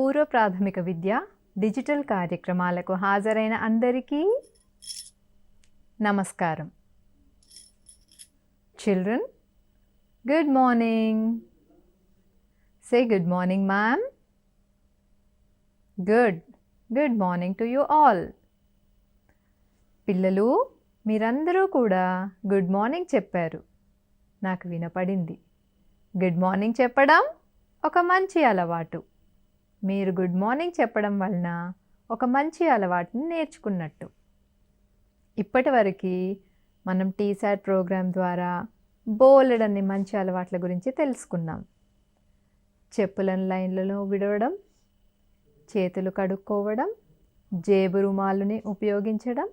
పూర్వ ప్రాథమిక విద్య డిజిటల్ కార్యక్రమాలకు హాజరైన అందరికీ నమస్కారం. Children, good morning. Say good morning, ma'am. Good morning to you all. పిల్లలు, మీరందరూ కూడా గుడ్ మార్నింగ్ చెప్పారు. నాకు వినపడింది. గుడ్ మార్నింగ్ చెప్పడం ఒక మంచి అలవాటు. మీరు గుడ్ మార్నింగ్ చెప్పడం వలన ఒక మంచి అలవాటుని నేర్చుకున్నట్టు. ఇప్పటివరకు మనం టీసాట్ ప్రోగ్రాం ద్వారా బోలెడన్ని మంచి అలవాట్ల గురించి తెలుసుకున్నాం. చెప్పులను లైన్లలో విడవడం, చేతులు కడుక్కోవడం, జేబు రుమాలుని ఉపయోగించడం,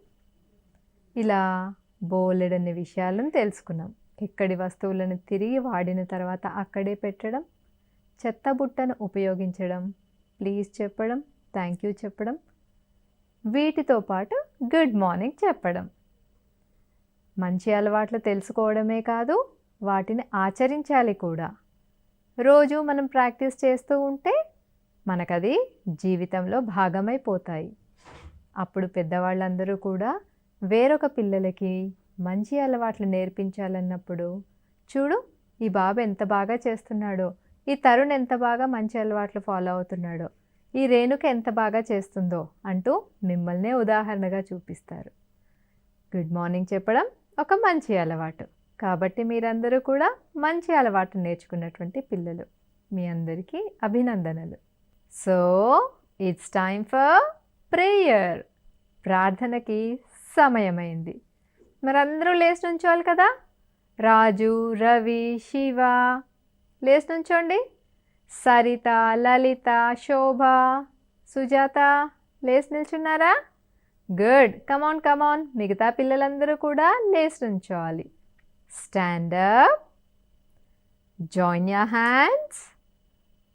ఇలా బోలెడన్ని విషయాలను తెలుసుకున్నాం. ఎక్కడి వస్తువులను తిరిగి వాడిన తర్వాత అక్కడే పెట్టడం, చెత్త బుట్టను ఉపయోగించడం, ప్లీజ్ చెప్పడం, థ్యాంక్ యూ చెప్పడం, వీటితో పాటు గుడ్ మార్నింగ్ చెప్పడం. మంచి అలవాట్లు తెలుసుకోవడమే కాదు, వాటిని ఆచరించాలి కూడా. రోజు మనం ప్రాక్టీస్ చేస్తూ ఉంటే మనకది జీవితంలో భాగమైపోతాయి. అప్పుడు పెద్దవాళ్ళందరూ కూడా వేరొక పిల్లలకి మంచి అలవాట్లు నేర్పించాలన్నప్పుడు, చూడు ఈ బాబు ఎంత బాగా చేస్తున్నాడో, ఈ తరుణ్ ఎంత బాగా మంచి అలవాట్లు ఫాలో అవుతున్నాడో, ఈ రేణుక ఎంత బాగా చేస్తుందో అంటూ మిమ్మల్నే ఉదాహరణగా చూపిస్తారు. గుడ్ మార్నింగ్ చెప్పడం ఒక మంచి అలవాటు. కాబట్టి మీరందరూ కూడా మంచి అలవాటు నేర్చుకున్నటువంటి పిల్లలు. మీ అందరికీ అభినందనలు. So it's time for prayer. ప్రార్థనకి సమయమైంది. మరందరూ లేచి నుంచోవాలి కదా. రాజు, రవి, శివ లేచి నుంచోండి. సరిత, లలిత, శోభ, సుజాత లేచి నిల్చున్నారా? గుడ్. కమాన్. మిగతా పిల్లలందరూ కూడా లేచి నుంచోవాలి. Stand up, join your hands,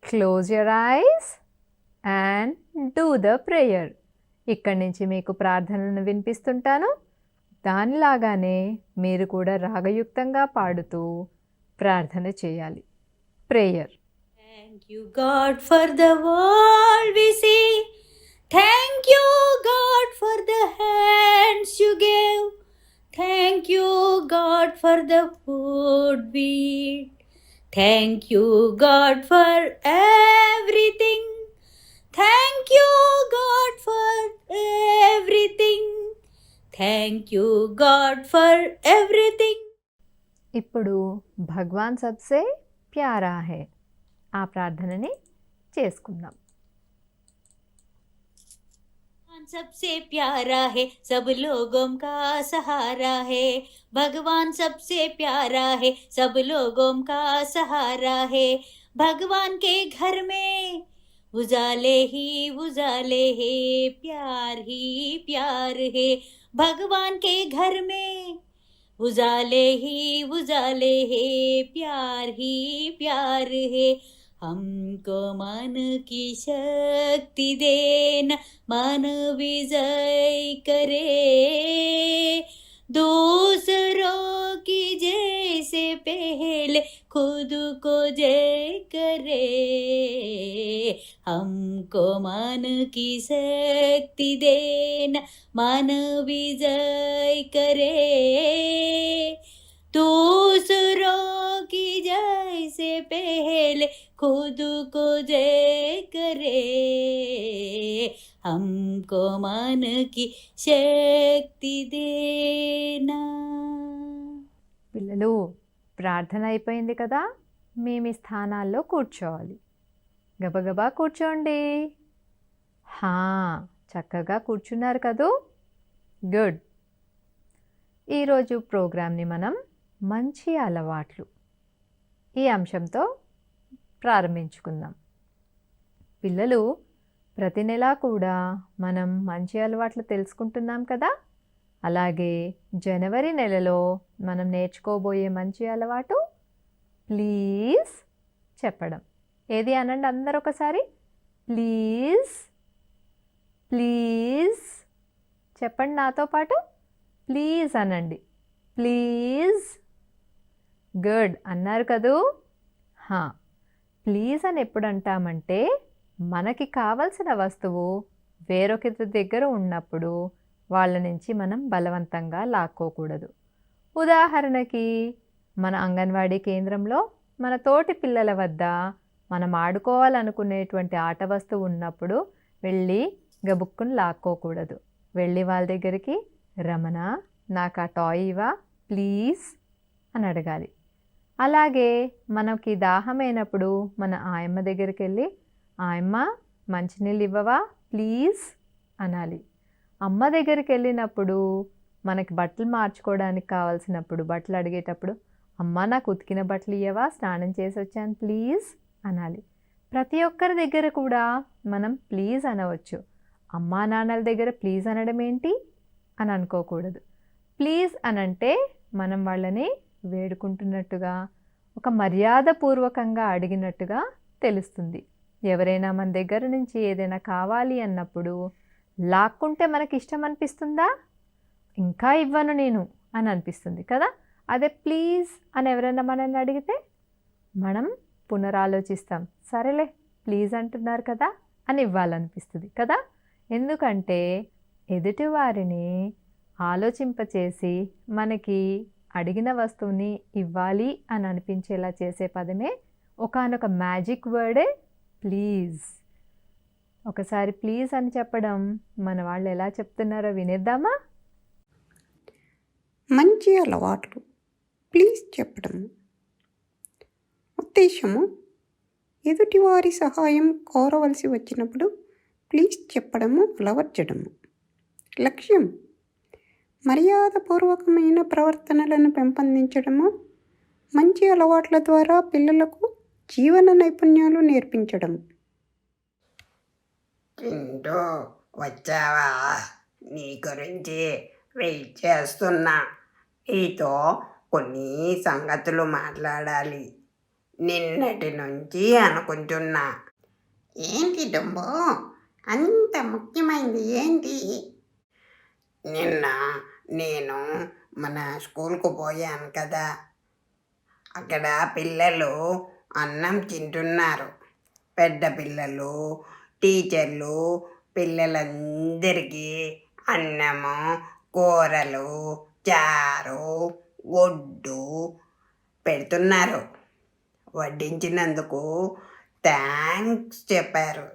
close your eyes and do the prayer. ఇక్కడి నుంచి మీకు ప్రార్థనలను వినిపిస్తుంటాను. దానిలాగానే మీరు కూడా రాగయుక్తంగా పాడుతూ ప్రార్థన చేయాలి. Prayer. Thank you, God, for the world we see. Thank you, God, for the hands you gave. Thank you, God, for the food we eat. Thank you, God, for everything. Thank you, God, for everything. Thank you, God, for everything. ఇప్పుడు భగవాన్ Sabse para హే, ఆ ప్రార్థనని చేసుకుందాం. भगवान सबसे प्यारा है, सब लोगों का सहारा है. भगवान सबसे प्यारा है, सब लोगों का सहारा है. भगवान के घर में उजाले ही उजाले है, प्यार ही प्यार है. भगवान के घर में उजाले ही उजाले है, प्यार ही प्यार है. हमको मन की शक्ति देना, मन विजय करे. दूसरों की जैसे पहले खुद को जय करे. हमको मन की शक्ति देना, मन विजय करे. दूसरों की जैसे पहले खुद को जय करे. हमको मन की శక్తి దేనా. పిల్లలు, ప్రార్థన అయిపోయింది కదా. మీ మీ స్థానాల్లో కూర్చోవాలి. గబగబా కూర్చోండి. చక్కగా కూర్చున్నారు కదూ. గుడ్. ఈరోజు ప్రోగ్రామ్ని మనం మంచి అలవాట్లు ఈ అంశంతో ప్రారంభించుకుందాం. పిల్లలు, ప్రతి నెలా కూడా మనం మంచి అలవాట్లు తెలుసుకుంటున్నాం కదా. అలాగే జనవరి నెలలో మనం నేర్చుకోబోయే మంచి అలవాటు ప్లీజ్ చెప్పడం. ఏది అనండి అందరూ ఒకసారి. ప్లీజ్ చెప్పండి నాతో పాటు. ప్లీజ్ అనండి. ప్లీజ్. గుడ్. అన్నారు కదూ. ప్లీజ్ అని ఎప్పుడు అంటామంటే మనకి కావలసిన వస్తువు వేరొకరి దగ్గర ఉన్నప్పుడు వాళ్ళ నుంచి మనం బలవంతంగా లాక్కోకూడదు. ఉదాహరణకి మన అంగన్వాడీ కేంద్రంలో మన తోటి పిల్లల వద్ద మనం ఆడుకోవాలనుకునేటువంటి ఆట వస్తువు ఉన్నప్పుడు వెళ్ళి గబుక్కుని లాక్కోకూడదు. వెళ్ళి వాళ్ళ దగ్గరికి, రమణ నాకు ఆ టాయ్ ఇవ్వా ప్లీజ్ అని అడగాలి. అలాగే మనకి దాహమైనప్పుడు మన ఆయమ్మ దగ్గరికి వెళ్ళి, ఆయమ్మ మంచినీళ్ళు ఇవ్వవా ప్లీజ్ అనాలి. అమ్మ దగ్గరికి వెళ్ళినప్పుడు మనకి బట్టలు మార్చుకోవడానికి కావాల్సినప్పుడు బట్టలు అడిగేటప్పుడు, అమ్మ నాకు ఉతికిన బట్టలు ఇవ్వవా స్నానం చేసి వచ్చాను ప్లీజ్ అనాలి. ప్రతి ఒక్కరి దగ్గర కూడా మనం ప్లీజ్ అనవచ్చు. అమ్మా నాన్నల దగ్గర ప్లీజ్ అనడం ఏంటి అని అనుకోకూడదు. ప్లీజ్ అనంటే మనం వాళ్ళని వేడుకుంటున్నట్టుగా, ఒక మర్యాదపూర్వకంగా అడిగినట్టుగా తెలుస్తుంది. ఎవరైనా మన దగ్గర నుంచి ఏదైనా కావాలి అన్నప్పుడు లాక్కుంటే మనకి ఇష్టం అనిపిస్తుందా? ఇంకా ఇవ్వను నేను అని అనిపిస్తుంది కదా. అదే ప్లీజ్ అని ఎవరైనా మనల్ని అడిగితే మనం పునరాలోచిస్తాం. సరేలే ప్లీజ్ అంటున్నారు కదా అని ఇవ్వాలనిపిస్తుంది కదా. ఎందుకంటే ఎదుటివారిని ఆలోచింపచేసి మనకి అడిగిన వస్తువుని ఇవ్వాలి అని అనిపించేలా చేసే పదమే ఒకానొక మ్యాజిక్ వర్డే ప్లీజ్. ఒకసారి ప్లీజ్ అని చెప్పడం మన వాళ్ళు ఎలా చెప్తున్నారో వినేద్దామా? మంచి అలవాట్లు ప్లీజ్ చెప్పడం. ఉద్దేశము, ఎదుటివారి సహాయం కోరవలసి వచ్చినప్పుడు ప్లీజ్ చెప్పడము అలవర్చడము. లక్ష్యం, మర్యాదపూర్వకమైన ప్రవర్తనలను పెంపొందించడము, మంచి అలవాట్ల ద్వారా పిల్లలకు జీవన నైపుణ్యాలు నేర్పించడం. చింటూ వచ్చావా? నీ గురించి వెయిట్ చేస్తున్నా. నీతో కొన్ని సంగతులు మాట్లాడాలి. నిన్నటి నుంచి అనుకుంటున్నా. ఏంటి డుంబో, అంత ముఖ్యమైనది ఏంటి? నిన్న నేను మన స్కూల్కు పోయాను కదా, అక్కడ పిల్లలు అన్నం తింటున్నారు. పెద్ద పిల్లలు, టీచర్లు పిల్లలందరికీ అన్నము, కూరలు, చారు, గుడ్డు పెడుతున్నారు. వడ్డించినందుకు థ్యాంక్స్ చెప్పారు.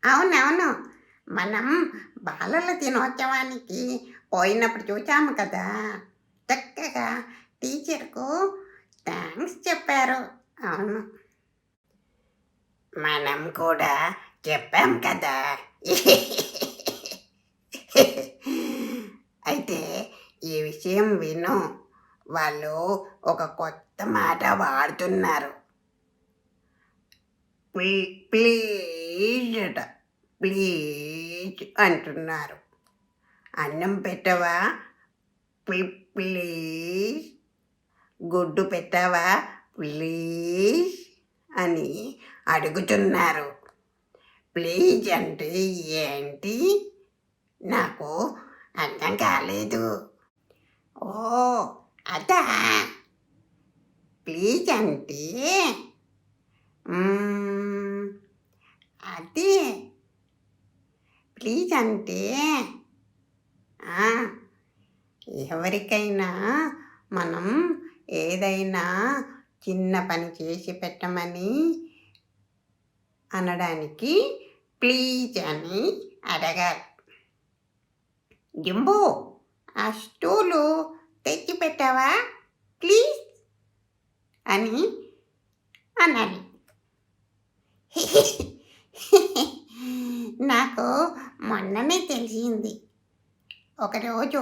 అవునవును, మనం బాలల దినోత్సవానికి పోయినప్పుడు చూసాము కదా, చక్కగా టీచర్కు థ్యాంక్స్ చెప్పారు. అవును, మనం కూడా చెప్పాం కదా. అయితే ఈ విషయం విను. వాళ్ళు ఒక కొత్త మాట వాడుతున్నారు. ప్లీజ్ అట, ప్లీజ్ అంటున్నారు. అన్నం పెట్టవా ప్లీజ్, గుడ్డు పెట్టవా ప్లీజ్ అని అడుగుతున్నారు. ప్లీజ్ అంటే ఏంటి? నాకు అర్థం కాలేదు. ఓ అదా, ప్లీజ్ అంటే అదే, ప్లీజ్ అంటే ఎవరికైనా మనం ఏదైనా చిన్న పని చేసి పెట్టమని అనడానికి ప్లీజ్ అని అడగాలి. జింబో, ఆ స్టూలు తెచ్చి పెట్టావా ప్లీజ్ అని అనాలి. నాకు మొన్ననే తెలిసింది. ఒకరోజు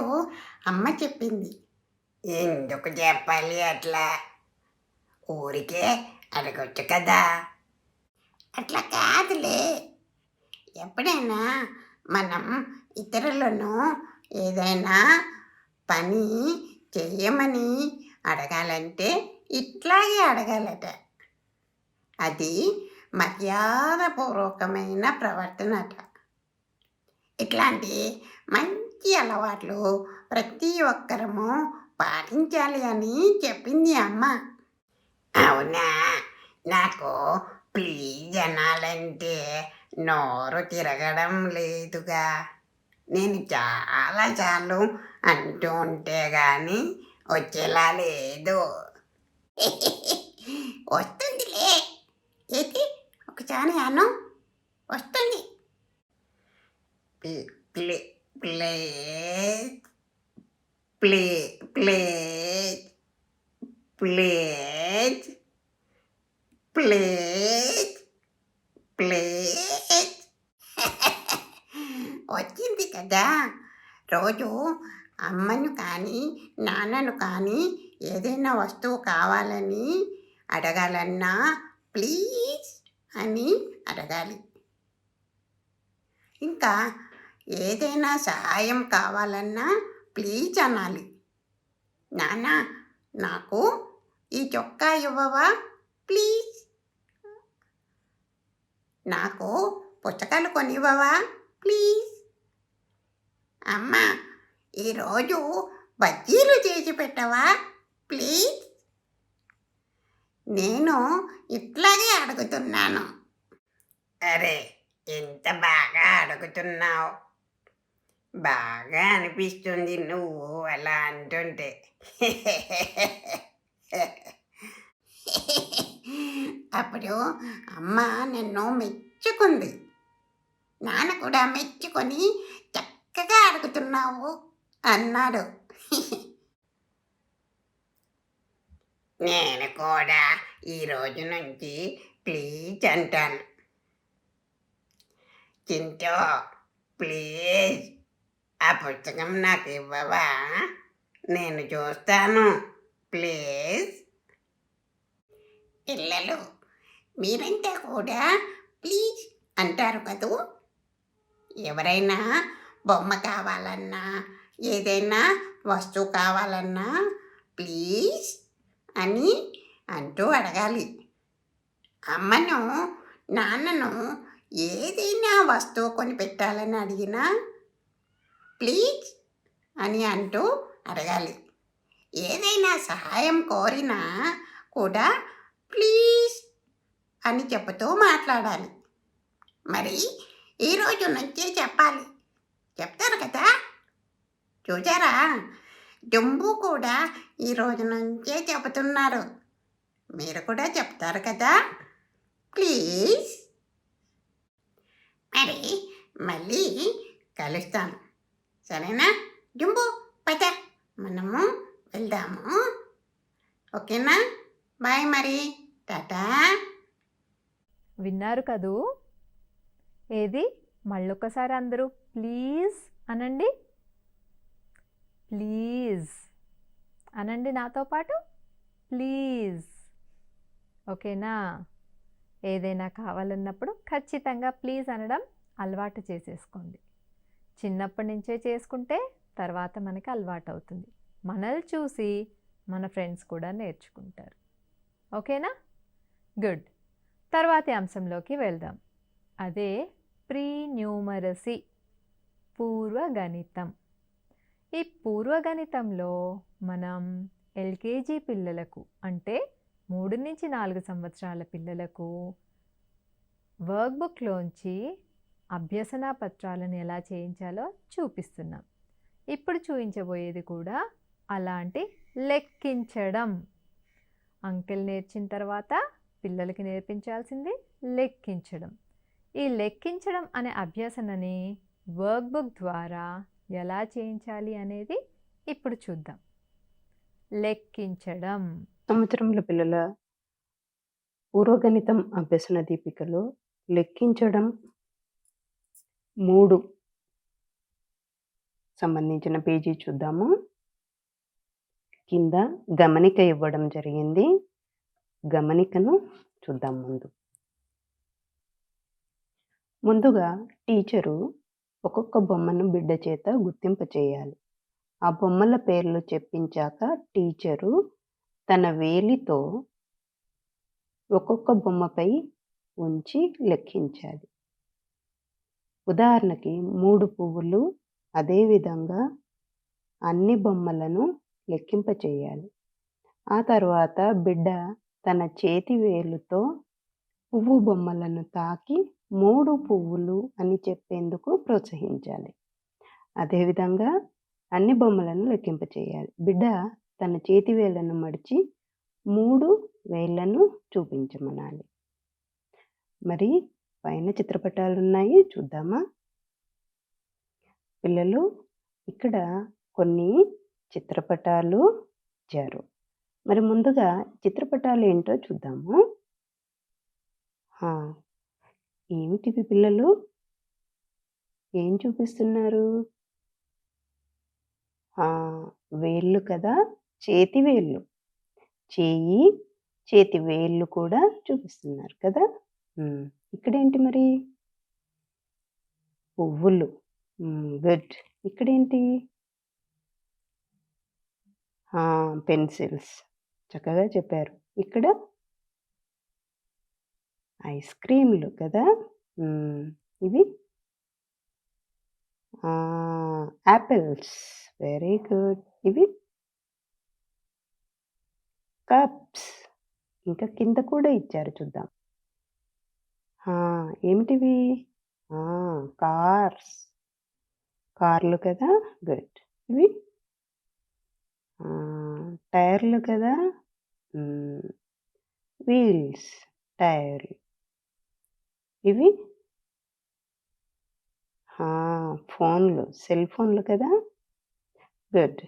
అమ్మ చెప్పింది. ఎందుకు చెప్పాలి అట్లా? ఊరికే అడగొచ్చు కదా. అట్లా కాదులే, ఎప్పుడైనా మనం ఇతరులను ఏదైనా పని చెయ్యమని అడగాలంటే ఇట్లాగే అడగాలట. అది మర్యాదపూర్వకమైన ప్రవర్తనట. ఇట్లాంటి మంచి అలవాట్లు ప్రతి ఒక్కరము పాటించాలి అని చెప్పింది అమ్మ. అవునా? నాకు ప్లీజ్ అనాలంటే నోరు తిరగడం లేదుగా. నేను చాలా సార్లు అంటూ ఉంటే గాని వచ్చేలా లేదు. వస్తుందిలే. ఏది ఒకసారి అను, వస్తుంది. Play plate play plate plate plate plate. వచ్చింది కదా. రోజు అమ్మను కానీ నాన్నను కానీ ఏదైనా వస్తువు కావాలని అడగాలన్నా ప్లీజ్ అని అడగాలి. ఇంకా ఏదైనా సహాయం కావాలన్నా ప్లీజ్ అనాలి. నాన్న, నాకు ఈ చొక్కా ఇవ్వవా ప్లీజ్. నాకు పుస్తకాలు కొనివ్వవా ప్లీజ్. అమ్మ, ఈరోజు బజ్జీలు చేసి పెట్టవా ప్లీజ్. నేను ఇట్లాగే అడుగుతున్నాను. అరే, ఎంత బాగా అడుగుతున్నావు. బాగా అనిపిస్తుంది నువ్వు అలా అంటుంటే. అప్పుడు అమ్మ నన్ను మెచ్చుకుంది. నాన్న కూడా మెచ్చుకొని చక్కగా అడుగుతున్నావు అన్నాడు. నేను కూడా ఈ రోజు నుంచి ప్లీజ్ అంటాను. చింటూ, ప్లీజ్ ఆ పుస్తకం నాకు ఇవ్వవా? నేను చూస్తాను ప్లీజ్. పిల్లలు, మీరంతా కూడా ప్లీజ్ అంటారు కదూ. ఎవరైనా బొమ్మ కావాలన్నా ఏదైనా వస్తువు కావాలన్నా ప్లీజ్ అని అంటూ అడగాలి. అమ్మను నాన్నను ఏదైనా వస్తువు కొని పెట్టాలని అడిగినా ప్లీజ్ అని అంటూ అడగాలి. ఏదైనా సహాయం కోరినా కూడా ప్లీజ్ అని చెబుతూ మాట్లాడాలి. మరి ఈరోజు నుంచే చెప్పాలి. చెప్తారు కదా. చూసారా, జంబు కూడా ఈరోజు నుంచే చెబుతున్నారు. మీరు కూడా చెప్తారు కదా ప్లీజ్. మరి మళ్ళీ కలుస్తాను, సరేనా? జంబు, పద మనము వెళ్దాము. ఓకేనా? బాయ్ మరి, టాటా. విన్నారు కదూ. ఏది మళ్ళొక్కసారి అందరూ ప్లీజ్ అనండి. ప్లీజ్ అనండి నాతో పాటు. ప్లీజ్. ఓకేనా? ఏదైనా కావాలన్నప్పుడు ఖచ్చితంగా ప్లీజ్ అనడం అలవాటు చేసేసుకోండి. చిన్నప్పటి నుంచే చేసుకుంటే తర్వాత మనకి అలవాటు అవుతుంది. మనల్ని చూసి మన ఫ్రెండ్స్ కూడా నేర్చుకుంటారు. ఓకేనా? గుడ్. తర్వాతి అంశంలోకి వెళ్దాం. అదే ప్రీ న్యూమరసీ, పూర్వగణితం. ఈ పూర్వగణితంలో మనం ఎల్కేజీ పిల్లలకు అంటే 3 నుంచి 4 సంవత్సరాల పిల్లలకు వర్క్బుక్లోంచి అభ్యసన పత్రాలను ఎలా చేయించాలో చూపిస్తున్నాం. ఇప్పుడు చూపించబోయేది కూడా అలాంటి లెక్కించడం. అంకెలు నేర్చిన తర్వాత పిల్లలకి నేర్పించాల్సింది లెక్కించడం. ఈ లెక్కించడం అనే అభ్యసనని వర్క్బుక్ ద్వారా ఎలా చేయించాలి అనేది ఇప్పుడు చూద్దాం. లెక్కించడం. సంవత్సరంలో పిల్లల పూర్వగణితం అభ్యసన దీపికలో లెక్కించడం 3 సంబంధించిన పేజీ చూద్దాము. కింద గమనిక ఇవ్వడం జరిగింది. గమనికను చూద్దాం. ముందుగా టీచరు ఒక్కొక్క బొమ్మను బిడ్డ చేత గుర్తింప చేయాలి. ఆ బొమ్మల పేర్లు చెప్పించాక టీచరు తన వేలితో ఒక్కొక్క బొమ్మపై ఉంచి లెక్కించాలి. ఉదాహరణకి 3 పువ్వులు. అదేవిధంగా అన్ని బొమ్మలను లెక్కింప చేయాలి. ఆ తర్వాత బిడ్డ తన చేతి వేలుతో పువ్వు బొమ్మలను తాకి 3 పువ్వులు అని చెప్పేందుకు ప్రోత్సహించాలి. అదేవిధంగా అన్ని బొమ్మలను లెక్కింప చేయాలి. బిడ్డ తన చేతి వేళ్లను మడిచి 3 వేళ్లను చూపించమనాలి. మరి పైన చిత్రపటాలున్నాయి చూద్దామా? పిల్లలు ఇక్కడ కొన్ని చిత్రపటాలు ఇచ్చారు. మరి ముందుగా చిత్రపటాలు ఏంటో చూద్దాము. ఏమిటివి పిల్లలు? ఏం చూపిస్తున్నారు? వేళ్ళు కదా, చేతి వేళ్ళు. చేయి, చేతి వేళ్ళు కూడా చూపిస్తున్నారు కదా. ఇక్కడేంటి మరి? పువ్వులు. గుడ్. ఇక్కడేంటి? పెన్సిల్స్. చక్కగా చెప్పారు. ఇక్కడ ఐస్ క్రీమ్లు కదా. ఇవి యాపిల్స్. Very good. ఇవి కప్స్. ఇంకా కింద కూడా ఇచ్చారు చూద్దాం. ఏమిటివి? కార్స్. కార్లు కదా. గుడ్. ఇవి టైర్లు కదా. వీల్స్. టైర్లు. ఇవి ఫోన్లు, సెల్ ఫోన్లు కదా. గుడ్.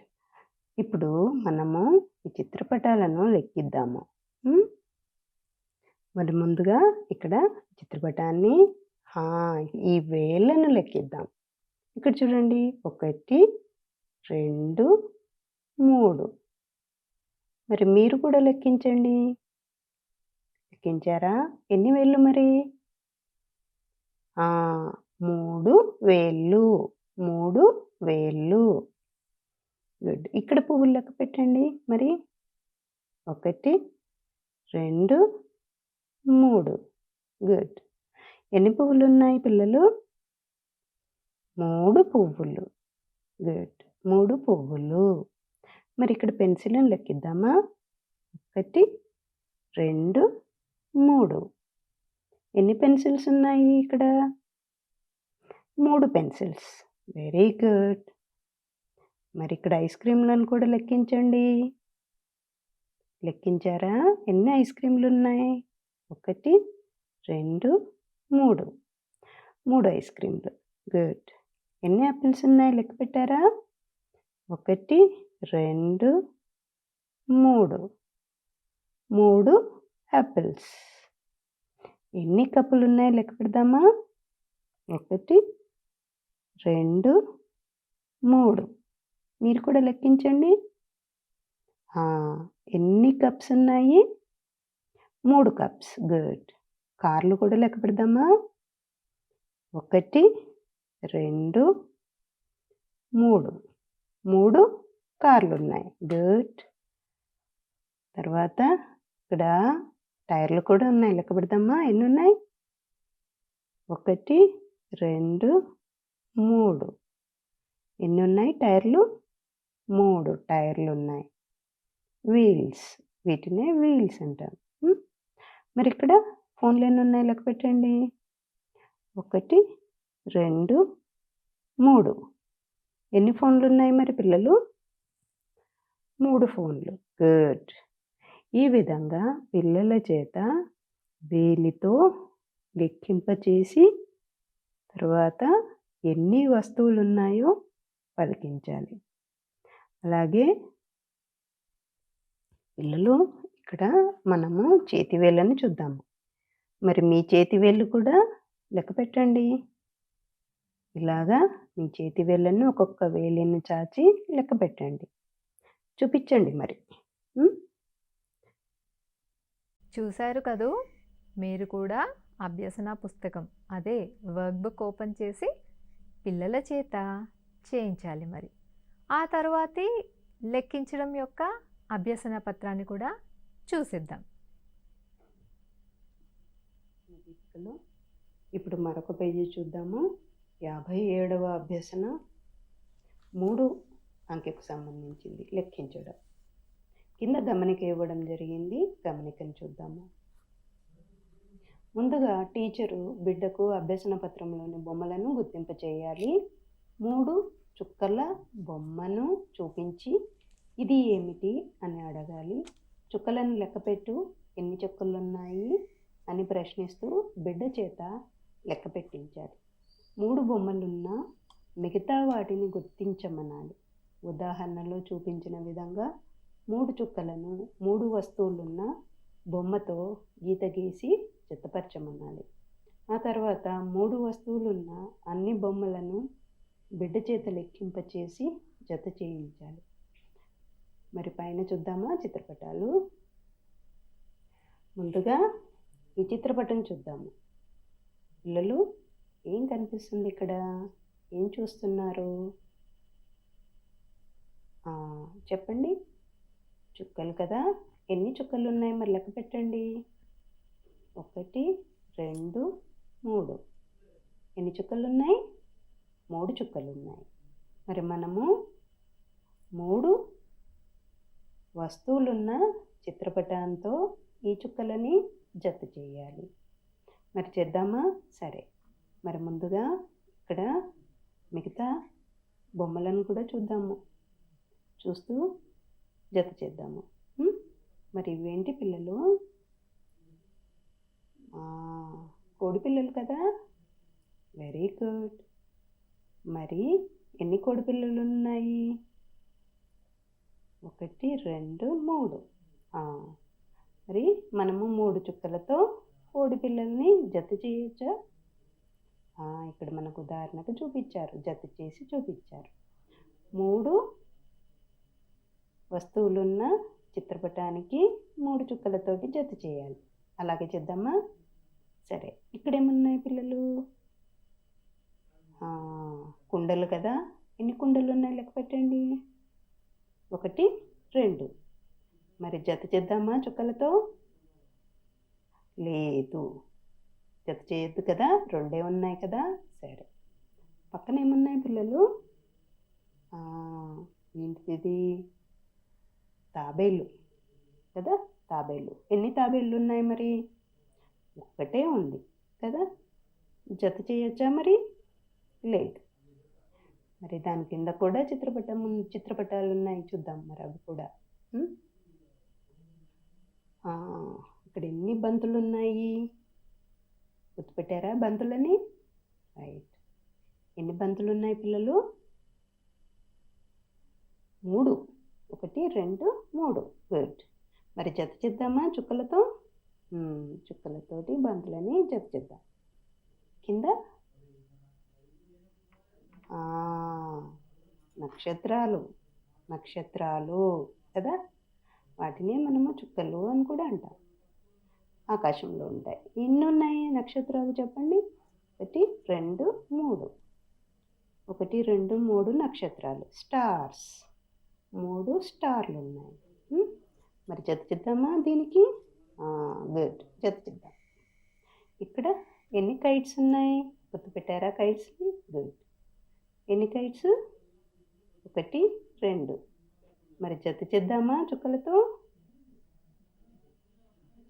ఇప్పుడు మనము ఈ చిత్రపటాలను లెక్కిద్దాము. మరి ముందుగా ఇక్కడ చిత్రపటాన్ని ఈ వేళ్ళను లెక్కిద్దాం. ఇక్కడ చూడండి, 1, 2, 3. మరి మీరు కూడా లెక్కించండి. లెక్కించారా? ఎన్ని వేళ్ళు మరి? 3 వేళ్ళు. 3 వేళ్ళు. గుడ్. ఇక్కడ పువ్వులు లెక్క పెట్టండి మరి. 1, 2, 3. గుడ్. ఎన్ని పువ్వులు ఉన్నాయి పిల్లలు? 3 పువ్వులు. గుడ్. 3 పువ్వులు. మరి ఇక్కడ పెన్సిల్ని లెక్కిద్దామా? 1, 2, 3. ఎన్ని పెన్సిల్స్ ఉన్నాయి ఇక్కడ? 3 పెన్సిల్స్. Very good. మరి ఇక్కడ ఐస్ క్రీమ్లను కూడా లెక్కించండి. లెక్కించారా? ఎన్ని ఐస్ క్రీమ్లు ఉన్నాయి? 1, 2, 3. 3 ఐస్ క్రీమ్లు. గుడ్. ఎన్ని యాపిల్స్ ఉన్నాయి? లెక్క పెట్టారా? 1, 2, 3. 3 యాపిల్స్. ఎన్ని కప్పులు ఉన్నాయి? లెక్క పెడదామా? 1, 2, 3. మీరు కూడా లెక్కించండి. ఎన్ని కప్స్ ఉన్నాయి? 3 కప్స్. గుడ్. కార్లు కూడా లెక్క పెడదామా? 1, 2, 3. 3 కార్లు ఉన్నాయి. గుడ్. తర్వాత ఇక్కడ టైర్లు కూడా ఉన్నాయి. లెక్క పెడదామా? ఎన్ని ఉన్నాయి? 1, 2, 3. ఎన్ని ఉన్నాయి టైర్లు? 3 టైర్లు ఉన్నాయి. వీల్స్. వీటినే వీల్స్ అంటాం. మరి ఇక్కడ ఫోన్లు ఎన్ని ఉన్నాయి? లెక్క పెట్టండి. 1, 2, 3. ఎన్ని ఫోన్లు ఉన్నాయి మరి పిల్లలు? 3 ఫోన్లు. గుడ్. ఈ విధంగా పిల్లల చేత వేలితో లెక్కింపచేసి తర్వాత ఎన్ని వస్తువులు ఉన్నాయో పలికించాలి. అలాగే పిల్లలు ఇక్కడ మనము చేతి వేళ్ళని చూద్దాము. మరి మీ చేతి వేళ్ళు కూడా లెక్క పెట్టండి. ఇలాగా మీ చేతి వేళ్ళను ఒక్కొక్క వేలిని చాచి లెక్క పెట్టండి. చూపించండి మరి. చూశారు కదూ, మీరు కూడా అభ్యసన పుస్తకం అదే వర్క్ బుక్ ఓపెన్ చేసి పిల్లల చేత చేయించాలి. మరి ఆ తర్వాతి లెక్కించడం యొక్క అభ్యసన పత్రాన్ని కూడా చూసిద్దాం. ఇప్పుడు మరొక పేజీ చూద్దాము. 57వ అభ్యసన 3 అంకెకు సంబంధించింది లెక్కించడం. కింద గమనిక ఇవ్వడం జరిగింది. గమనికను చూద్దాము. ముందుగా టీచరు బిడ్డకు అభ్యసన పత్రంలోని బొమ్మలను గుర్తింపచేయాలి. 3 చుక్కల బొమ్మను చూపించి ఇది ఏమిటి అని అడగాలి. చుక్కలను లెక్కపెట్టు, ఎన్ని చుక్కలున్నాయి అని ప్రశ్నిస్తూ బిడ్డ చేత లెక్క పెట్టించాలి. 3 బొమ్మలున్నా మిగతా వాటిని గుర్తించమనాలి. ఉదాహరణలో చూపించిన విధంగా 3 చుక్కలను 3 వస్తువులున్న బొమ్మతో గీత గీసి జతపరచమనాలి. ఆ తర్వాత 3 వస్తువులున్న అన్ని బొమ్మలను బిడ్డ చేత లెక్కింపచేసి జత చేయించాలి. మరి పైన చూద్దామా చిత్రపటాలు. ముందుగా ఈ చిత్రపటం చూద్దాము. పిల్లలు ఏం కనిపిస్తుంది ఇక్కడ? ఏం చూస్తున్నారు? చెప్పండి. చుక్కలు కదా. ఎన్ని చుక్కలు ఉన్నాయి మరి లెక్క పెట్టండి. 1 2 3. ఎన్ని చుక్కలు ఉన్నాయి? 3 చుక్కలు ఉన్నాయి. మరి మనము 3 వస్తువులున్న చిత్రపటంతో ఈ చుక్కలని జత చేయాలి. మరి చేద్దామా? సరే. మరి ముందుగా ఇక్కడ మిగతా బొమ్మలను కూడా చూద్దాము. చూస్తూ జత చేద్దాము. మరి ఇవేంటి పిల్లలు? కోడి పిల్లలు కదా. Very good. మరి ఎన్ని కోడి పిల్లలు ఉన్నాయి? 1 2 3. మరి మనము 3 చుక్కలతో కోడి పిల్లల్ని జత చేయొచ్చా? ఇక్కడ మనకు ఉదాహరణకు చూపించారు, జత చేసి చూపించారు. 3 వస్తువులున్న చిత్రపటానికి 3 చుక్కలతోటి జత చేయాలి. అలాగే చేద్దామా? సరే. ఇక్కడేమున్నాయి పిల్లలు? కుండలు కదా. ఎన్ని కుండలు ఉన్నాయి లెక్క పెట్టండి. 1 2. మరి జత చేద్దామా చుక్కలతో? లేదు, జత చేయొద్దు కదా, 2 ఉన్నాయి కదా. సరే. పక్కన ఏమున్నాయి పిల్లలు? ఏంటిది? తాబేలు కదా. తాబేలు. ఎన్ని తాబేళ్ళు ఉన్నాయి మరి? 1 ఉంది కదా. జత చేయొచ్చా మరి? లేదు. మరి దాని కింద కూడా చిత్రపటాలు ఉన్నాయి, చూద్దాం మరి అవి కూడా. ఇక్కడ ఎన్ని బంతులు ఉన్నాయి? గుర్తుపెట్టారా బంతులని? రైట్. ఎన్ని బంతులు ఉన్నాయి పిల్లలు? 3. 1 2 3. గుడ్. మరి జత చేద్దామా చుక్కలతో? చుక్కలతోటి బంతులని జత చేద్దాం. కింద నక్షత్రాలు కదా. వాటిని మనము చుక్కలు అని కూడా అంటాం. ఆకాశంలో ఉంటాయి. ఎన్ని ఉన్నాయి నక్షత్రాలు చెప్పండి? 1 2 3. 1 2 3 నక్షత్రాలు, స్టార్స్. 3 స్టార్లు ఉన్నాయి. మరి జత చేద్దామా దీనికి? గుడ్, జత చేద్దాం. ఇక్కడ ఎన్ని కైట్స్ ఉన్నాయి? గుర్తుపెట్టారా కైట్స్ని? గుడ్. ఎన్ని కైట్స్? 1 2. మరి జత చేద్దామా చుక్కలతో?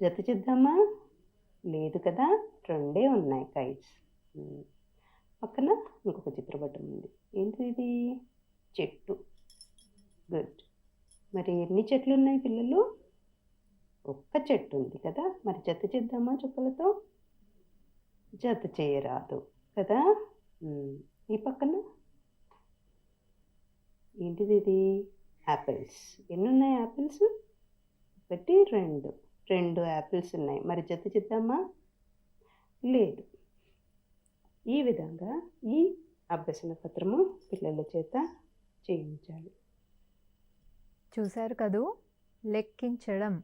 జత చేద్దామా? లేదు కదా, 2 ఉన్నాయి కైట్స్. పక్కన ఇంకొక చిత్రపటం ఉంది. ఏంటిది? చెట్టు. గుడ్. మరి ఎన్ని చెట్లు ఉన్నాయి పిల్లలు? 1 చెట్టు ఉంది కదా. మరి జత చేద్దామా చుక్కలతో? జత చేయరాదు కదా. ఈ పక్కన ఏంటిది? ఇది యాపిల్స్. ఎన్ని ఉన్నాయి యాపిల్స్? 1 2 యాపిల్స్ ఉన్నాయి. మరి జత చేద్దామా? లేదు. ఈ విధంగా ఈ అభ్యసన పత్రము పిల్లల చేత చేయించాలి. చూశారు కదూ లెక్కించడం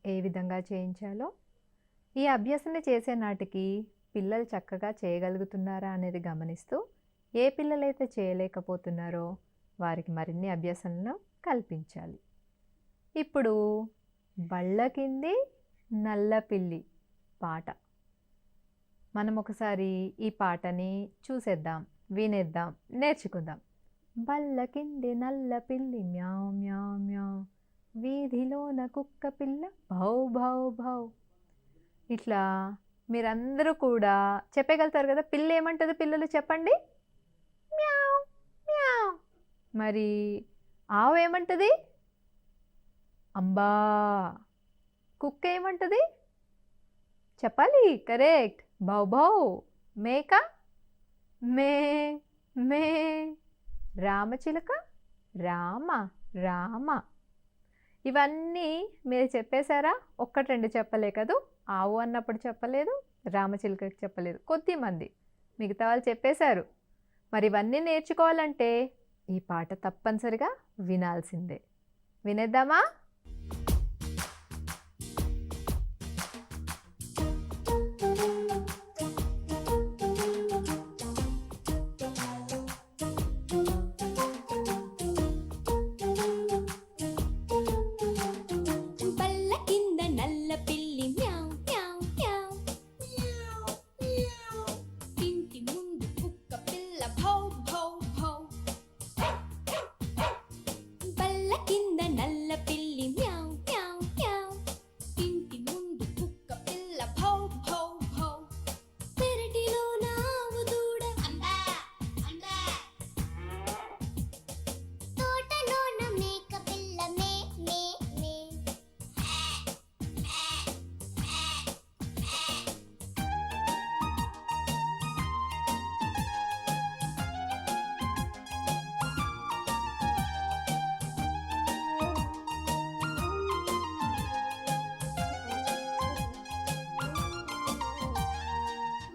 ఏ విధంగా చేయించాలో. ఈ అభ్యసన చేసే నాటికి పిల్లలు చక్కగా చేయగలుగుతున్నారా అనేది గమనిస్తూ ఏ పిల్లలైతే చేయలేకపోతున్నారో వారికి మరిన్ని అభ్యసనలు కల్పించాలి. ఇప్పుడు బళ్ళ కింది నల్ల పిల్లి పాట. మనం ఒకసారి ఈ పాటని చూసేద్దాం, వినేద్దాం, నేర్చుకుందాం. బళ్ళ కింది నల్ల పిల్లి మ్యావ్ మ్యావ్ మ్యావ్, వీధిలోన కుక్క పిల్ల భౌ భౌ భౌ. ఇట్లా మీరందరూ కూడా చెప్పగలుగుతారు కదా, పిల్ల ఏమంటుంది పిల్లలు చెప్పండి? మ్యావ్ మ్యావ్. మరి ఆవు ఏమంటుంది? అంబా. కుక్క ఏమంటుంది? చెప్పాలి, కరెక్ట్, భౌ భౌ. మేక మే మే. రామచిలుక రామ రామ. ఇవన్నీ మీరు చెప్పేశారా? ఒక్కటి రెండు చెప్పలే కదూ. ఆవు అన్నప్పుడు చెప్పలేదు, రామచిలుకకి చెప్పలేదు, కొద్దిమంది. మిగతా వాళ్ళు చెప్పేశారు. మరి ఇవన్నీ నేర్చుకోవాలంటే ఈ పాట తప్పనిసరిగా వినాల్సిందే. వినేద్దామా? బల్ల కింద నల్ల పిల్లి మ్యావ్ మ్యావ్ మ్యావ్. ఇంటి ముందు కుక్క పిల్ల భౌ భౌ భౌ. బల్ల కింద నల్ల పిల్లి మ్యావ్ మ్యావ్ మ్యావ్. ఇంటి ముందు కుక్క పిల్ల భౌ భౌ భౌ. పెరటిలో నావు దూడ అంబా అంబా. తోటలోన మేక పిల్ల మే మే మే.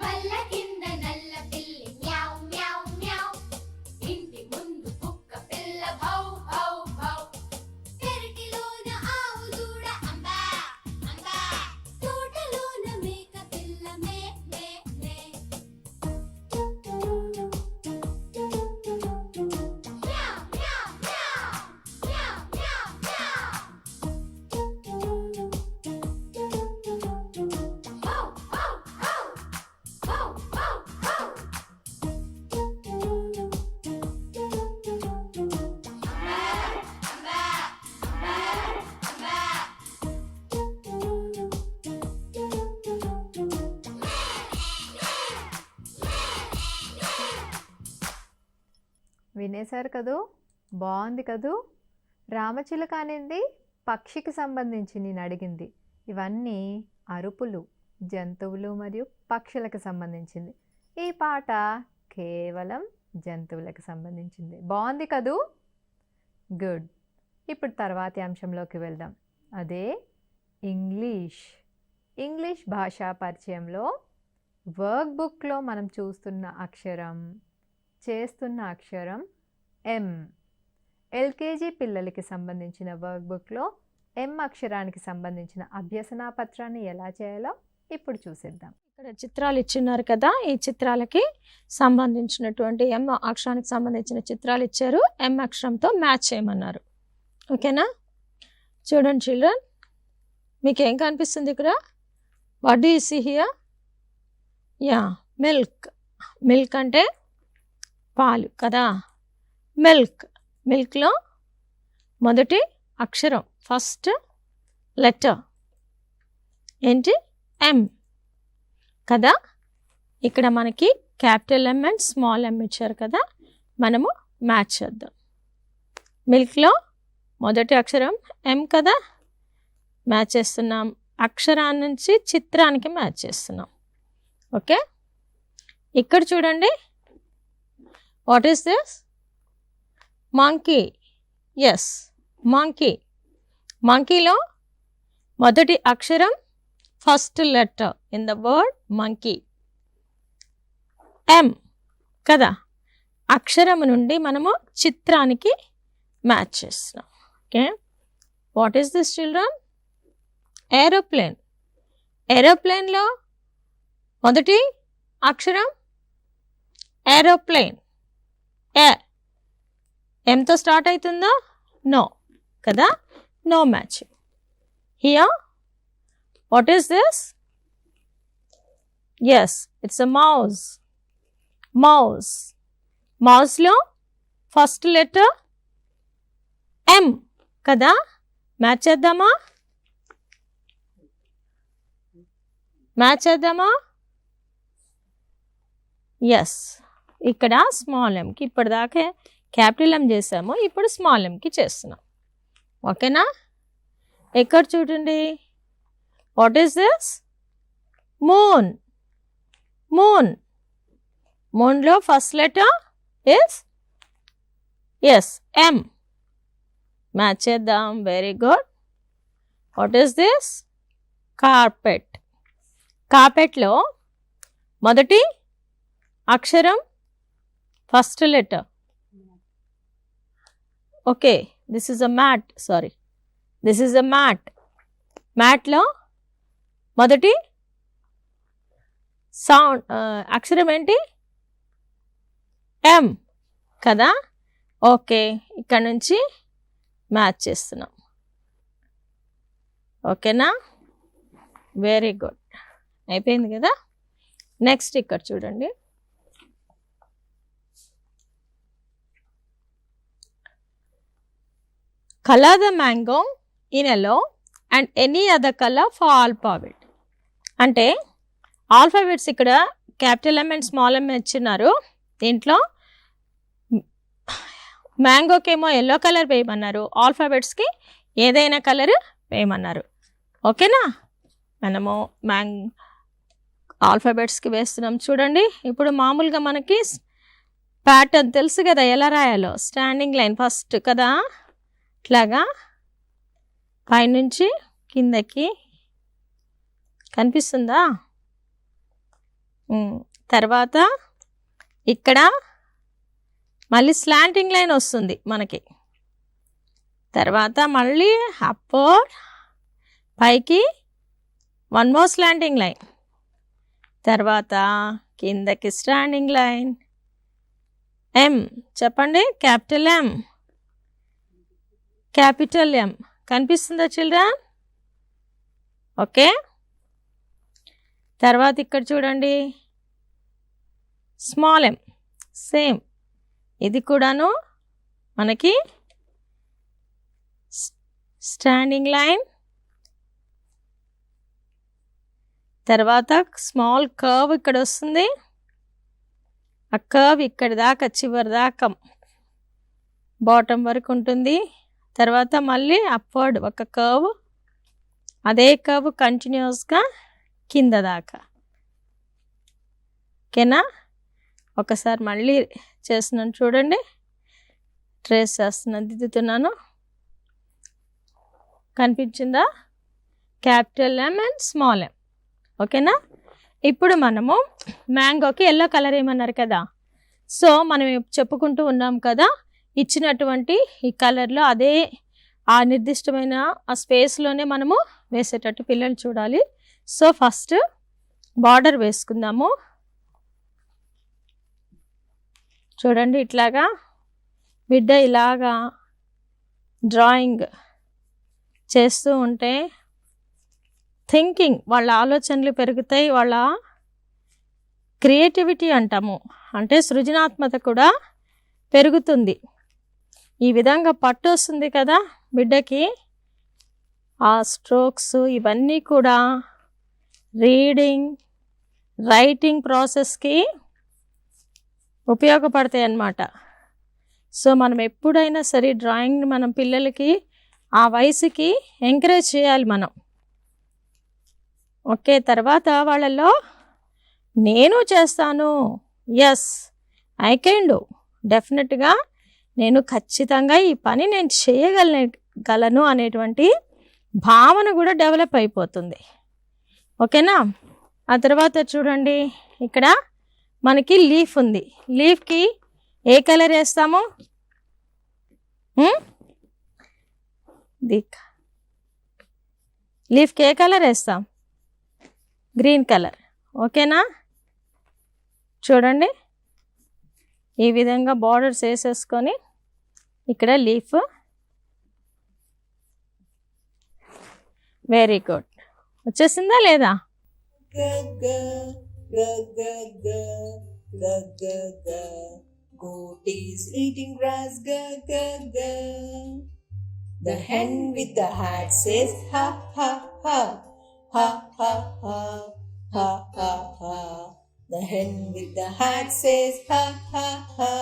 బల్ల కింద నల్ల పిల్లి మ్యావ్ మ్యావ్ మ్యావ్. ఇంటి ముందు కుక్క పిల్ల భౌ భౌ భౌ. పెరటిలోన ఆవు దూడ అంబా అంబా. తోటలోన మేక పిల్ల మే మే మే. మ్యావ్ మ్యావ్ మ్యావ్. మ్యావ్ మ్యావ్ మ్యావ్. భౌ భౌ భౌ. భౌ భౌ భౌ. వినేశారు కదూ? బాగుంది కదూ? రామచిలుక అనేది పక్షికి సంబంధించి నేను అడిగింది. ఇవన్నీ అరుపులు, జంతువులు మరియు పక్షులకు సంబంధించింది. ఈ పాట కేవలం జంతువులకు సంబంధించింది. బాగుంది కదూ? గుడ్. ఇప్పుడు తర్వాతి అంశంలోకి వెళ్దాం. అదే ఇంగ్లీష్. ఇంగ్లీష్ భాషా పరిచయంలో వర్క్ బుక్లో మనం చూస్తున్న అక్షరం, చేస్తున్న అక్షరం ఎం. ఎల్కేజీ పిల్లలకి సంబంధించిన వర్క్ బుక్లో ఎం అక్షరానికి సంబంధించిన అభ్యసనా పత్రాన్ని ఎలా చేయాలో ఇప్పుడు చూసేద్దాం. ఇక్కడ చిత్రాలు ఇచ్చిన్నారు కదా, ఈ చిత్రాలకి సంబంధించినటువంటి ఎం అక్షరానికి సంబంధించిన చిత్రాలు ఇచ్చారు. ఎం అక్షరంతో మ్యాచ్ చేయమన్నారు. ఓకేనా? చూడండి చిల్డ్రన్, మీకు ఏం కనిపిస్తుంది ఇక్కడ? What do you see here? Yeah, milk. Milk అంటే పాలు కదా. మిల్క్. మిల్క్లో మొదటి అక్షరం, ఫస్ట్ లెటర్ ఏంటి? ఎం కదా. ఇక్కడ మనకి క్యాపిటల్ ఎం అండ్ స్మాల్ ఎం ఇచ్చారు కదా, మనము మ్యాచ్ చేద్దాం. మిల్క్లో మొదటి అక్షరం ఎం కదా, మ్యాచ్ చేస్తున్నాం. అక్షరాన్ని నుంచి చిత్రానికి మ్యాచ్ చేస్తున్నాం. ఓకే, ఇక్కడ చూడండి, what is this? Monkey. Yes, monkey. మంకీలో మొదటి అక్షరం, first letter in the word monkey M కదా. అక్షరము నుండి మనము చిత్రానికి మ్యాచ్ చేస్తున్నాం. Okay, what is this children? Aeroplane. ఏరోప్లేన్లో మొదటి అక్షరం ఏరోప్లేన్. ఏ ఎంతో స్టార్ట్ అవుతుందా? నో కదా, no matching. Here what is this? Yes, it's a mouse. Mouse. మౌస్లో ఫస్ట్ లెటర్ ఎం కదా, మ్యాచ్ చేద్దామా? మ్యాచ్ చేద్దామా? ఎస్, ఇక్కడ స్మాల్ ఎంకి ఇప్పటిదాకా క్యాపిటల్ ఎం చేసాము, ఇప్పుడు స్మాల్ ఎంకి చేస్తున్నాం. ఓకేనా? ఎక్కడ చూడండి, what is this? Moon. Moon. మూన్లో first letter is yes M. Match చేద్దాం. Very good. What is this? Carpet. కార్పెట్లో మొదటి అక్షరం first letter. Okay, this is a mat. Sorry, this is a mat. మ్యాట్లో మొదటి సౌండ్ అక్షరం ఏంటి? ఎం కదా. ఓకే, ఇక్కడ నుంచి మ్యాచ్ చేస్తున్నాం. ఓకేనా? Very good. అయిపోయింది కదా. నెక్స్ట్ ఇక్కడ చూడండి, colour the mango in yellow and any other colour for alphabet. అంటే ఆల్ఫాబెట్స్ ఇక్కడ క్యాపిటల్ ఎం అండ్ స్మాల్ ఎం ఇచ్చినారు. దీంట్లో మ్యాంగోకేమో ఎల్లో కలర్ వేయమన్నారు, ఆల్ఫాబెట్స్కి ఏదైనా కలర్ వేయమన్నారు. ఓకేనా? మనము ఆల్ఫాబెట్స్కి వేస్తున్నాం. చూడండి, ఇప్పుడు మామూలుగా మనకి ప్యాటర్న్ తెలుసు కదా ఎలా రాయాలో. స్టాండింగ్ లైన్ ఫస్ట్ కదా, ఇట్లాగా పైనుంచి కిందకి కనిపిస్తుందా? తర్వాత ఇక్కడ మళ్ళీ స్లాంటింగ్ లైన్ వస్తుంది మనకి. తర్వాత మళ్ళీ అప్వర్డ్ పైకి వన్ మోర్ స్లాంటింగ్ లైన్. తర్వాత కిందకి స్టాండింగ్ లైన్. ఎం చెప్పండి, క్యాపిటల్ ఎం, క్యాపిటల్ ఎం కనిపిస్తుందా చిల్డ్రన్? ఓకే. తర్వాత ఇక్కడ చూడండి, స్మాల్ ఎం. సేమ్, ఇది కూడాను మనకి స్టాండింగ్ లైన్. తర్వాత స్మాల్ కర్వ్ ఇక్కడ వస్తుంది. ఆ కర్వ్ ఇక్కడ దాకా చివరి దాకా బాటమ్ వరకు ఉంటుంది. తర్వాత మళ్ళీ అప్వర్డ్ ఒక కర్వ్, అదే కర్వ్ కంటిన్యూస్గా కింద దాకా. ఓకేనా? ఒకసారి మళ్ళీ చేస్తున్నాను చూడండి, ట్రేస్ చేస్తున్నాను, దిద్దుతున్నాను. కనిపించిందా? క్యాపిటల్ ఎం అండ్ స్మాల్ ఎం. ఓకేనా? ఇప్పుడు మనము మ్యాంగోకి ఎల్లో కలర్ ఏమన్నారు కదా, సో మనం చెప్పుకుంటూ ఉన్నాం కదా, ఇచ్చినటువంటి ఈ కలర్లో అదే ఆ నిర్దిష్టమైన ఆ స్పేస్లోనే మనము వేసేటట్టు పిల్లలు చూడాలి. సో ఫస్ట్ బార్డర్ వేసుకుందాము. చూడండి, ఇట్లాగా బిడ్డ ఇలాగా డ్రాయింగ్ చేస్తూ ఉంటే థింకింగ్, వాళ్ళ ఆలోచనలు పెరుగుతాయి, వాళ్ళ క్రియేటివిటీ అంటాము, అంటే సృజనాత్మకత కూడా పెరుగుతుంది. ఈ విధంగా పట్టు వస్తుంది కదా బిడ్డకి. ఆ స్ట్రోక్స్ ఇవన్నీ కూడా రీడింగ్, రైటింగ్ ప్రాసెస్కి ఉపయోగపడతాయి అన్నమాట. సో మనం ఎప్పుడైనా సరే డ్రాయింగ్ని మనం పిల్లలకి ఆ వయసుకి ఎంకరేజ్ చేయాలి మనం. ఓకే, తర్వాత వాళ్ళల్లో నేను చేస్తాను, ఎస్ ఐ కెన్ డూ, డెఫినెట్గా నేను ఖచ్చితంగా ఈ పని నేను చేయగలను అనేటువంటి భావన కూడా డెవలప్ అయిపోతుంది. ఓకేనా? ఆ తర్వాత చూడండి, ఇక్కడ మనకి లీఫ్ ఉంది. లీఫ్కి ఏ కలర్ వేస్తాము? లీఫ్కి ఏ కలర్ వేస్తాం? Green colour. ఓకేనా? చూడండి, ఈ విధంగా బార్డర్స్ వేసేసుకొని ఇక్కడ లీఫ్. Very good. వచ్చేసిందా లేదా? Goat is eating grass, ga ga ga. The hen with the hat says ha ha ha, ha ha ha, ha ha ha. The hen with the hat says ha ha ha.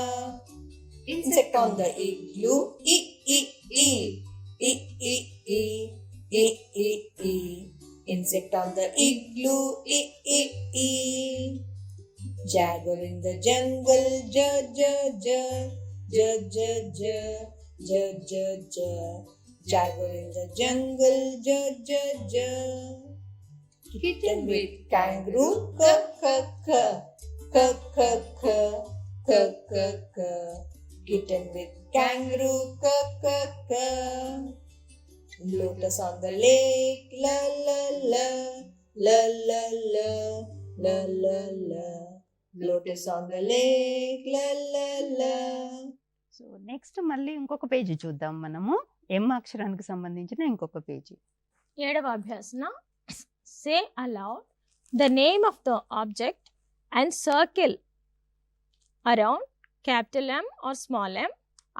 Insect on the igloo, e e e, e e e, e e e. Insect on the igloo, e e e. Jaguar in the jungle, ja ja ja, ja ja ja, ja ja ja. Jaguar in the jungle, ja ja ja. Kitten with kangaroo, ka ka ka, ka ka ka, ka ka ka. Kitten with kangaroo, ka ka ka. Lotus on the lake, la la la, la la la, la la la. Lotus on the lake, la la la. So next మళ్ళీ ఇంకొక page చూద్దాం మనము. ఎం అక్షరానికి సంబంధించిన ఇంకొక page. 7వ అభ్యాసన. Say aloud the name of the object and circle around capital M or small M.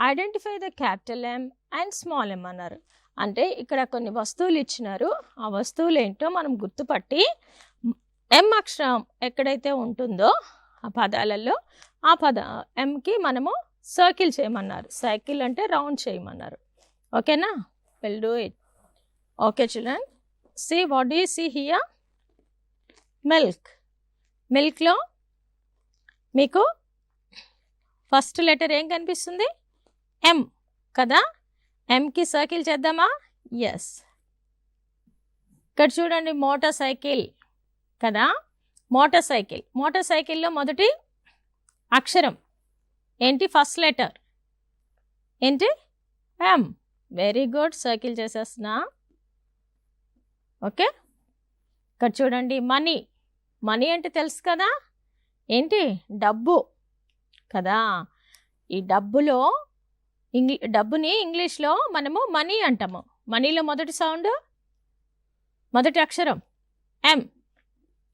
Identify the capital M and small M అన్నారు. అంటే ఇక్కడ కొన్ని వస్తువులు ఇచ్చినారు. ఆ వస్తువులు ఏంటో మనం గుర్తుపట్టి ఎం అక్షరం ఎక్కడైతే ఉంటుందో ఆ పదాలలో ఆ ఎంకి మనము సర్కిల్ చేయమన్నారు. సర్కిల్ అంటే రౌండ్ చేయమన్నారు. ఓకేనా? Will do it. Okay children, see what do you see here? Milk. మిల్క్లో మీకు ఫస్ట్ లెటర్ ఏం కనిపిస్తుంది? ఎం కదా. ఎంకి సర్కిల్ చేద్దామా? ఎస్. ఇక్కడ చూడండి, మోటార్ సైకిల్ కదా. Motor cycle. మోటార్ సైకిల్లో మొదటి అక్షరం ఏంటి? ఫస్ట్ లెటర్ ఏంటి? ఎం. వెరీ గుడ్, సర్కిల్ చేసేస్తున్నా. ఓకే. ఇక్కడ చూడండి, మనీ. మనీ అంటే తెలుసు కదా, ఏంటి? డబ్బు కదా. ఈ డబ్బుని ఇంగ్లీష్లో మనము మనీ అంటాము. మనీలో మొదటి సౌండ్, మొదటి అక్షరం ఎం.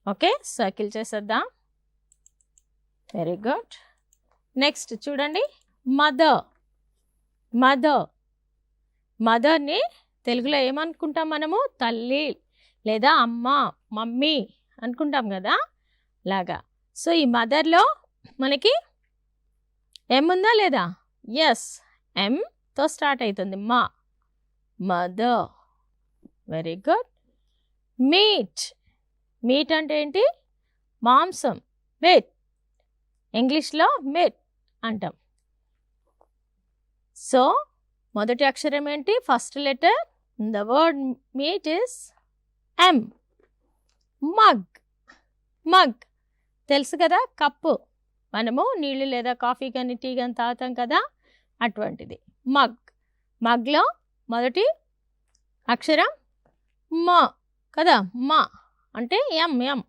ఓకే, సర్కిల్ చేసేద్దాం. Very good. నెక్స్ట్ చూడండి, మదర్. మదర్ని తెలుగులో ఏమనుకుంటాం మనము? తల్లి లేదా అమ్మ, మమ్మీ అనుకుంటాం కదా, లాగా. సో ఈ మదర్లో మనకి ఎం ఉందా లేదా? ఎస్, ఎంతో స్టార్ట్ అవుతుంది. మదర్. Very good. మీట్ అంటే ఏంటి? మాంసం. మీట్ ఇంగ్లీష్లో మీట్ అంటాం. సో మొదటి అక్షరం ఏంటి? First letter. The word meet is M. Mug తెలుసు కదా, కప్పు. మనము నీళ్ళు లేదా కాఫీ కానీ టీ కానీ తాగుతాం కదా, అటువంటిది మగ్లో మొదటి అక్షరం మా కదా. మా అంటే ఎం.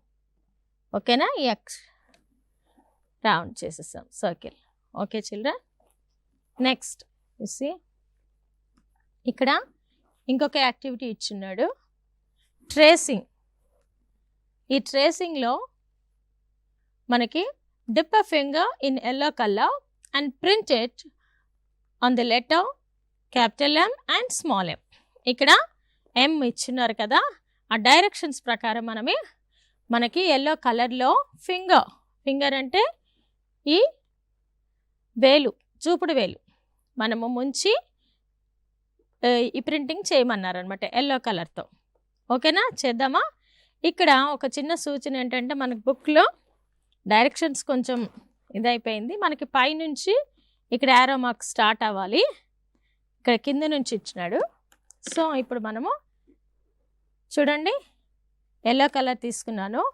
ఓకేనా? ఎక్స్ రౌండ్ చేసేసాం, సర్కిల్. ఓకే చిల్డ్రన్, నెక్స్ట్ చూసి ఇక్కడ ఇంకొక యాక్టివిటీ ఇచ్చున్నాడు, ట్రేసింగ్. ఈ ట్రేసింగ్లో మనకి dip a finger in yellow colour and print it on the letter capital M and small M. ఇక్కడ ఎం ఇచ్చినారు కదా, ఆ డైరెక్షన్స్ ప్రకారం మనకి ఎల్లో కలర్లో ఫింగర్ అంటే ఈ వేలు, చూపుడు వేలు మనము ముంచి ఈ ప్రింటింగ్ చేయమన్నారు అనమాట ఎల్లో కలర్తో. ఓకేనా? చేద్దామా? ఇక్కడ ఒక చిన్న సూచన ఏంటంటే, మనకి బుక్లో డైరెక్షన్స్ కొంచెం ఇదైపోయింది. మనకి పైనుంచి ఇక్కడ యారో మార్క్ స్టార్ట్ అవ్వాలి, ఇక్కడ కింద నుంచి ఇచ్చినాడు. సో ఇప్పుడు మనము చూడండి, ఎల్లో కలర్ తీసుకున్నాను.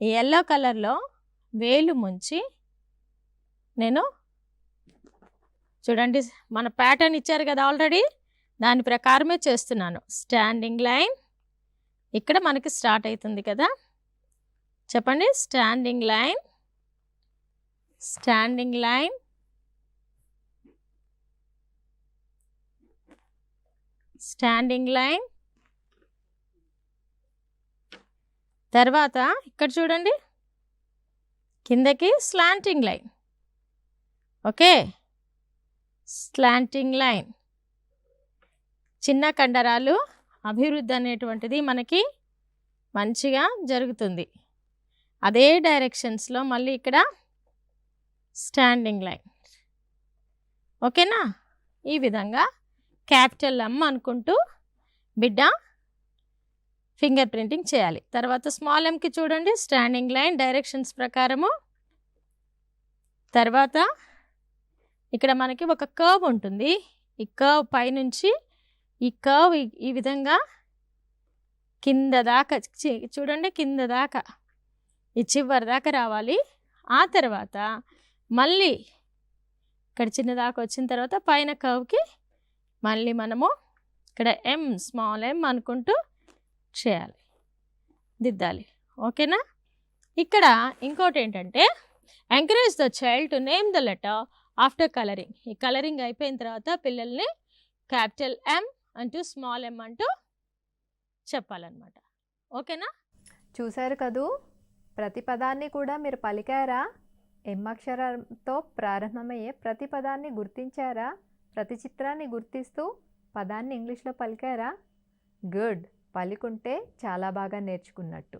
ఈ ఎల్లో కలర్లో వేలు ముంచి నేను చూడండి, మన ప్యాటర్న్ ఇచ్చారు కదా ఆల్రెడీ, దాని ప్రకారమే చేస్తున్నాను. స్టాండింగ్ లైన్ ఇక్కడ మనకి స్టార్ట్ అవుతుంది కదా, చెప్పండి. Standing line, standing line, standing line. తర్వాత ఇక్కడ చూడండి, కిందకి slanting line. Okay, slanting line. చిన్న కండరాలు అభివృద్ధి అనేటువంటిది మనకి మంచిగా జరుగుతుంది. అదే డైరెక్షన్స్లో మళ్ళీ ఇక్కడ స్టాండింగ్ లైన్. ఓకేనా? ఈ విధంగా క్యాపిటల్ ఎమ్ అనుకుంటూ బిడ్డ ఫింగర్ ప్రింటింగ్ చేయాలి. తర్వాత స్మాల్ ఎంకి చూడండి, స్టాండింగ్ లైన్ డైరెక్షన్స్ ప్రకారము. తర్వాత ఇక్కడ మనకి ఒక కర్వ్ ఉంటుంది. ఈ కర్వ్ పైనుంచి ఈ కర్వ్ ఈ విధంగా కింద దాకా చూడండి, కింద దాకా ఈ చివరి దాకా రావాలి. ఆ తర్వాత మళ్ళీ ఇక్కడ చిన్న దాకా వచ్చిన తర్వాత పైన కర్వ్కి మళ్ళీ మనము ఇక్కడ ఎం, స్మాల్ ఎం అనుకుంటూ చేయాలి, దిద్దాలి. ఓకేనా? ఇక్కడ ఇంకోటి ఏంటంటే encourage the child to name the letter after colouring. ఈ కలరింగ్ అయిపోయిన తర్వాత పిల్లల్ని క్యాపిటల్ ఎం అంటూ స్మాల్ ఎం అంటూ చెప్పాలన్నమాట. ఓకేనా? చూశారు కదూ, ప్రతి పదాన్ని కూడా మీరు పలికారా? ఎం అక్షరంతో ప్రారంభమయ్యే ప్రతి పదాన్ని గుర్తించారా? ప్రతి చిత్రాన్ని గుర్తిస్తూ పదాన్ని ఇంగ్లీష్లో పలికారా? గుడ్. పలికుంటే చాలా బాగా నేర్చుకున్నట్టు.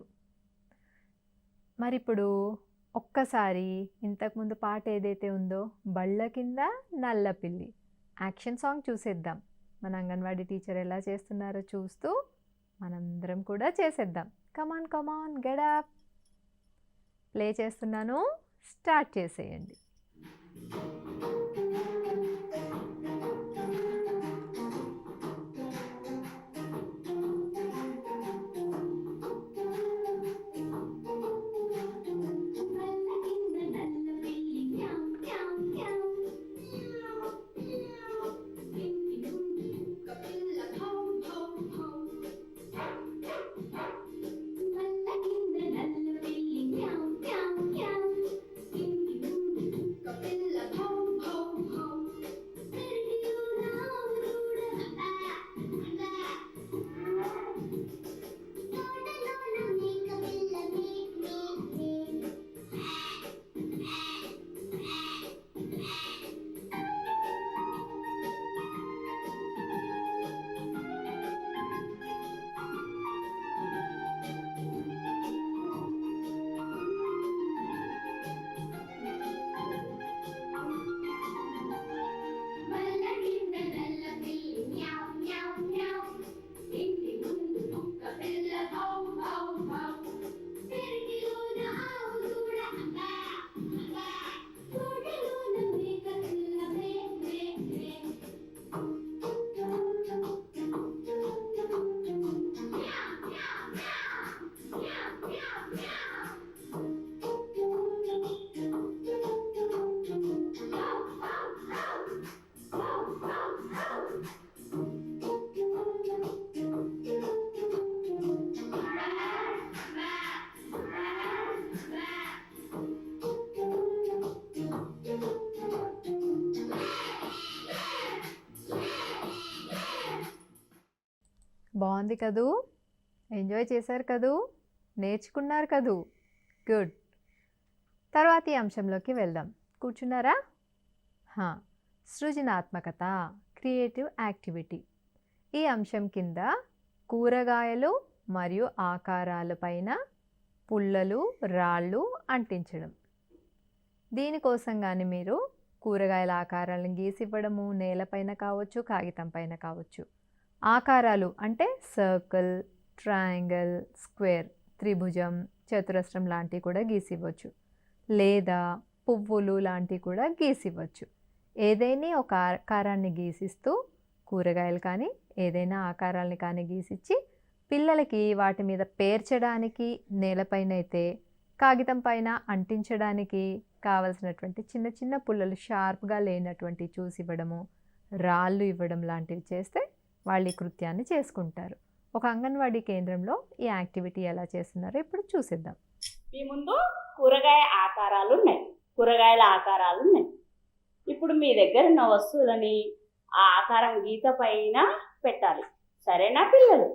మరి ఇప్పుడు ఒక్కసారి ఇంతకుముందు పాట ఏదైతే ఉందో బళ్ళ కింద నల్ల పిల్లి యాక్షన్ సాంగ్ చూసేద్దాం. మన అంగన్వాడీ టీచర్ ఎలా చేస్తున్నారో చూస్తూ మనందరం కూడా చేసేద్దాం. కమాన్ కమాన్ గెట్ అప్. ప్లే చేస్తున్నాను, స్టార్ట్ చేసేయండి. బాగుంది కదూ? ఎంజాయ్ చేశారు కదూ? నేర్చుకున్నారు కదూ? గుడ్. తర్వాతి అంశంలోకి వెళ్దాం. కూర్చున్నారా? సృజనాత్మకత, క్రియేటివ్ యాక్టివిటీ. ఈ అంశం కింద కూరగాయలు మరియు ఆకారాల పైన పుల్లలు, రాళ్ళు అంటించడం. దీనికోసం కానీ మీరు కూరగాయల ఆకారాలను గీసివ్వడము, నేలపైన కావచ్చు, కాగితం పైన కావచ్చు. ఆకారాలు అంటే సర్కిల్, ట్రయాంగిల్, స్క్వేర్, త్రిభుజం, చతురస్రం లాంటివి కూడా గీసివ్వచ్చు. లేదా పువ్వులు లాంటివి కూడా గీసివ్వచ్చు. ఏదైనా ఒక ఆకారాన్ని గీసిస్తూ కూరగాయలు కానీ ఏదైనా ఆకారాలని కానీ గీసిచ్చి పిల్లలకి వాటి మీద పేర్చడానికి, నేలపైన అయితే కాగితం పైన అంటించడానికి కావలసినటువంటి చిన్న చిన్న పుల్లలు షార్ప్గా లేనటువంటి చూసి ఇవ్వడము, రాళ్ళు ఇవ్వడం లాంటివి చేస్తే వాళ్ళు ఈ కృత్యాన్ని చేసుకుంటారు. ఒక అంగన్వాడీ కేంద్రంలో ఈ యాక్టివిటీ ఎలా చేస్తున్నారో ఇప్పుడు చూసేద్దాం. మీ ముందు కూరగాయల ఆకారాలు ఉన్నాయి. ఇప్పుడు మీ దగ్గర ఉన్న వస్తువులని ఆ ఆకారం గీత పైన పెట్టాలి. సరేనా పిల్లలు?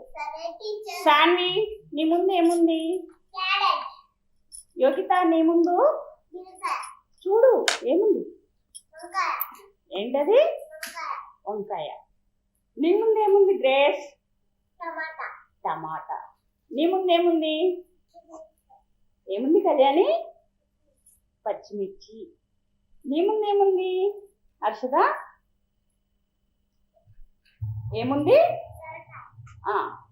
సాన్వి, నీ ముందు ఏముంది? యోగిత, నీ ముందు చూడు ఏముంది? ఏంటది? వంకాయ. నీ ముందు ఏముంది? గ్రేస్. టమాటా. నీ ముందు ఏముంది? ఏముంది కళ్యాణి? పచ్చిమిర్చి. నీ ముందు ఏముంది హర్షద? ఏముంది?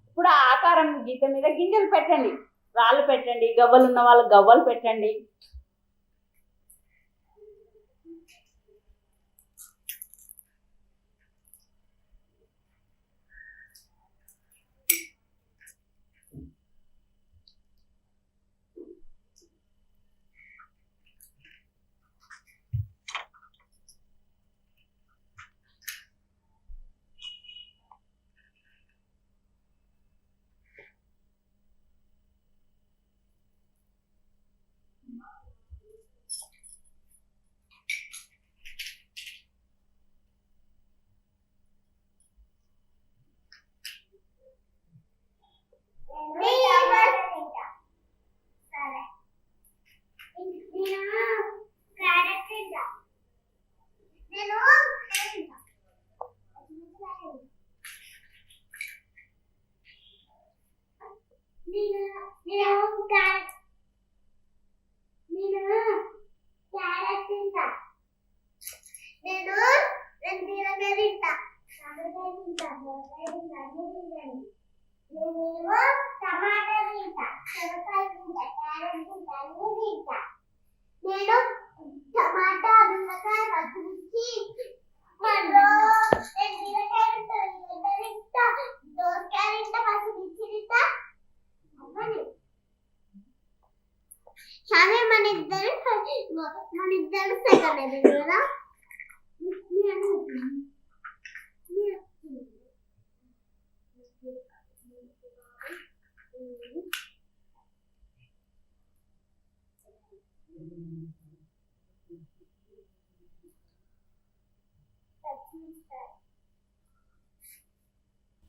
ఇప్పుడు ఆ ఆకారం గీత మీద గింజలు పెట్టండి, రాళ్ళు పెట్టండి, గవ్వలు ఉన్న వాళ్ళు గవ్వలు పెట్టండి.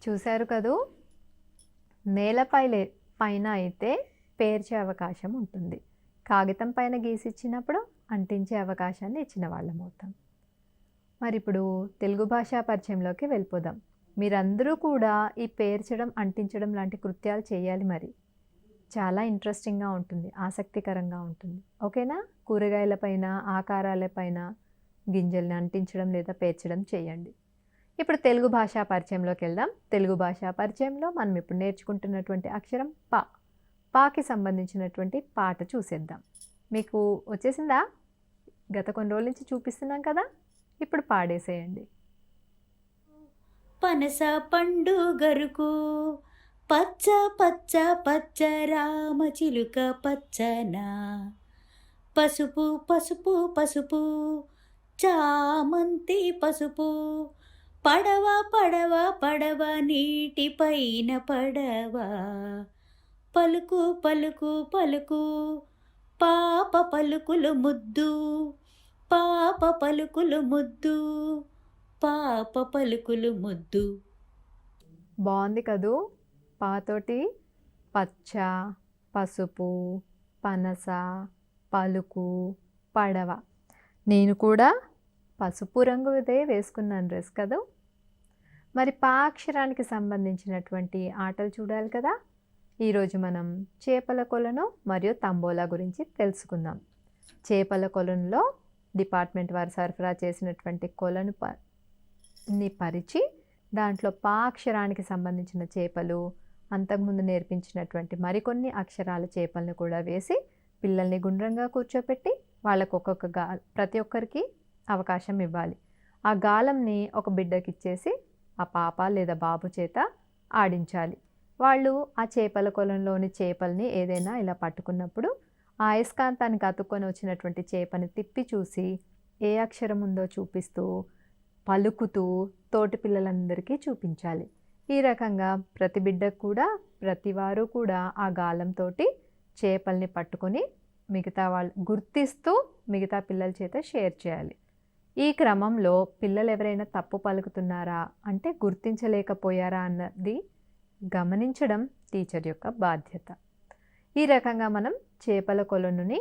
చూశారు కదూ, నేలపై పైన అయితే పేర్చే అవకాశం ఉంటుంది, కాగితం పైన గీసిచ్చినప్పుడు అంటించే అవకాశాన్ని ఇచ్చిన వాళ్ళం అవుతాం. మరి ఇప్పుడు తెలుగు భాషా పరిచయంలోకి వెళ్ళిపోదాం. మీరందరూ కూడా ఈ పేర్చడం, అంటించడం లాంటి కృత్యాలు చేయాలి. మరి చాలా ఇంట్రెస్టింగ్గా ఉంటుంది, ఆసక్తికరంగా ఉంటుంది. ఓకేనా? కూరగాయల పైన, ఆకారాల పైన గింజల్ని అంటించడం లేదా పేర్చడం చేయండి. ఇప్పుడు తెలుగు భాషా పరిచయంలోకి వెళ్దాం. తెలుగు భాషా పరిచయంలో మనం ఇప్పుడు నేర్చుకుంటున్నటువంటి అక్షరం పా. పాకి సంబంధించినటువంటి పాట చూసేద్దాం. మీకు వచ్చేసిందా? గత కొన్ని రోజుల నుంచి చూపిస్తున్నాం కదా, ఇప్పుడు పాడేసేయండి. పనస పండు గరుకు పచ్చ పచ్చ పచ్చ రామ చిలుక పచ్చన, పసుపు పసుపు పసుపు చామంతి పసుపు, పడవ పడవ పడవ నీటి పైన పడవ, పలుకు పలుకు పలుకు పాప పలుకులు ముద్దు, పాప పలుకులు ముద్దు, పాప పలుకులు ముద్దు. బాగుంది కదూ? పాతోటి పచ్చ, పసుపు, పనస, పలుకు, పడవ. నేను కూడా పసుపు రంగుదే వేసుకున్నాను డ్రెస్ కదా. మరి పా అక్షరానికి సంబంధించినటువంటి ఆటలు చూడాలి కదా. ఈరోజు మనం చేపల కొలను మరియు తంబోలా గురించి తెలుసుకుందాం. చేపల కొలనులో డిపార్ట్మెంట్ వారు సరఫరా చేసినటువంటి కొలను పరిచి దాంట్లో పా అక్షరానికి సంబంధించిన చేపలు, అంతకుముందు నేర్పించినటువంటి మరికొన్ని అక్షరాల చేపలను కూడా వేసి పిల్లల్ని గుండ్రంగా కూర్చోపెట్టి వాళ్ళకు ప్రతి ఒక్కరికి అవకాశం ఇవ్వాలి. ఆ గాలంని ఒక బిడ్డకి ఇచ్చేసి ఆ పాప లేదా బాబు చేత ఆడించాలి. వాళ్ళు ఆ చేపల కొలంలోని చేపల్ని ఏదైనా ఇలా పట్టుకున్నప్పుడు ఆ అయస్కాంతానికి అతుక్కొని వచ్చినటువంటి చేపని తిప్పి చూసి ఏ అక్షరం ఉందో చూపిస్తూ పలుకుతూ తోటి పిల్లలందరికీ చూపించాలి. ఈ రకంగా ప్రతి బిడ్డకు కూడా, ప్రతి వారు కూడా ఆ గాలంతో చేపల్ని పట్టుకొని మిగతా వాళ్ళు గుర్తిస్తూ మిగతా పిల్లల చేత షేర్ చేయాలి. ఈ క్రమంలో పిల్లలు ఎవరైనా తప్పు పలుకుతున్నారా అంటే గుర్తించలేకపోయారా అన్నది గమనించడం టీచర్ యొక్క బాధ్యత. ఈ రకంగా మనం చేపల కొలనుని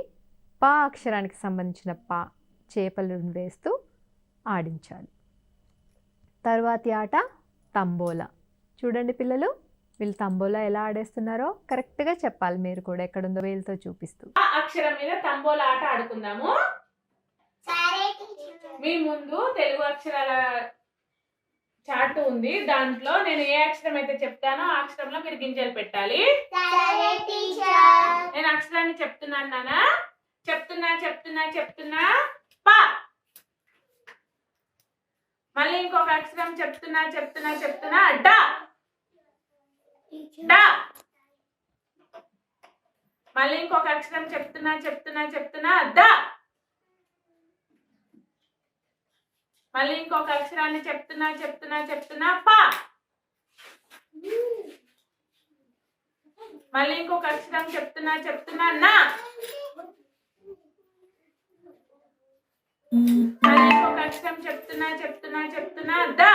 పా అక్షరానికి సంబంధించిన పా చేపలను వేస్తూ ఆడించాలి. తర్వాతి ఆట తంబోలా. చూడండి పిల్లలు, వీళ్ళు తంబోలా ఎలా ఆడేస్తున్నారో కరెక్ట్గా చెప్పాలి మీరు కూడా, ఎక్కడుందో వేలుతో చూపిస్తూ. ఆ అక్షరం మీద తంబోలా ఆట ఆడుకుందాము. మీ ముందు తెలుగు అక్షరాల చార్ట్ ఉంది. దాంట్లో నేను ఏ అక్షరం అయితే చెప్తానో ఆ అక్షరంలో మీరు గింజలు పెట్టాలి. నేను అక్షరాన్ని చెప్తున్నాను నానా. చెప్తున్నా పా. మళ్ళీ ఇంకొక అక్షరం చెప్తున్నా డా. మళ్ళీ ఇంకొక అక్షరం చెప్తున్నా దా. మళ్ళీ ఇంకొక అక్షరాన్ని చెప్తున్నా పా. మళ్ళీ ఇంకొక అక్షరం చెప్తున్నా నా. మళ్ళీ ఇంకొక అక్షరం చెప్తున్నా దా.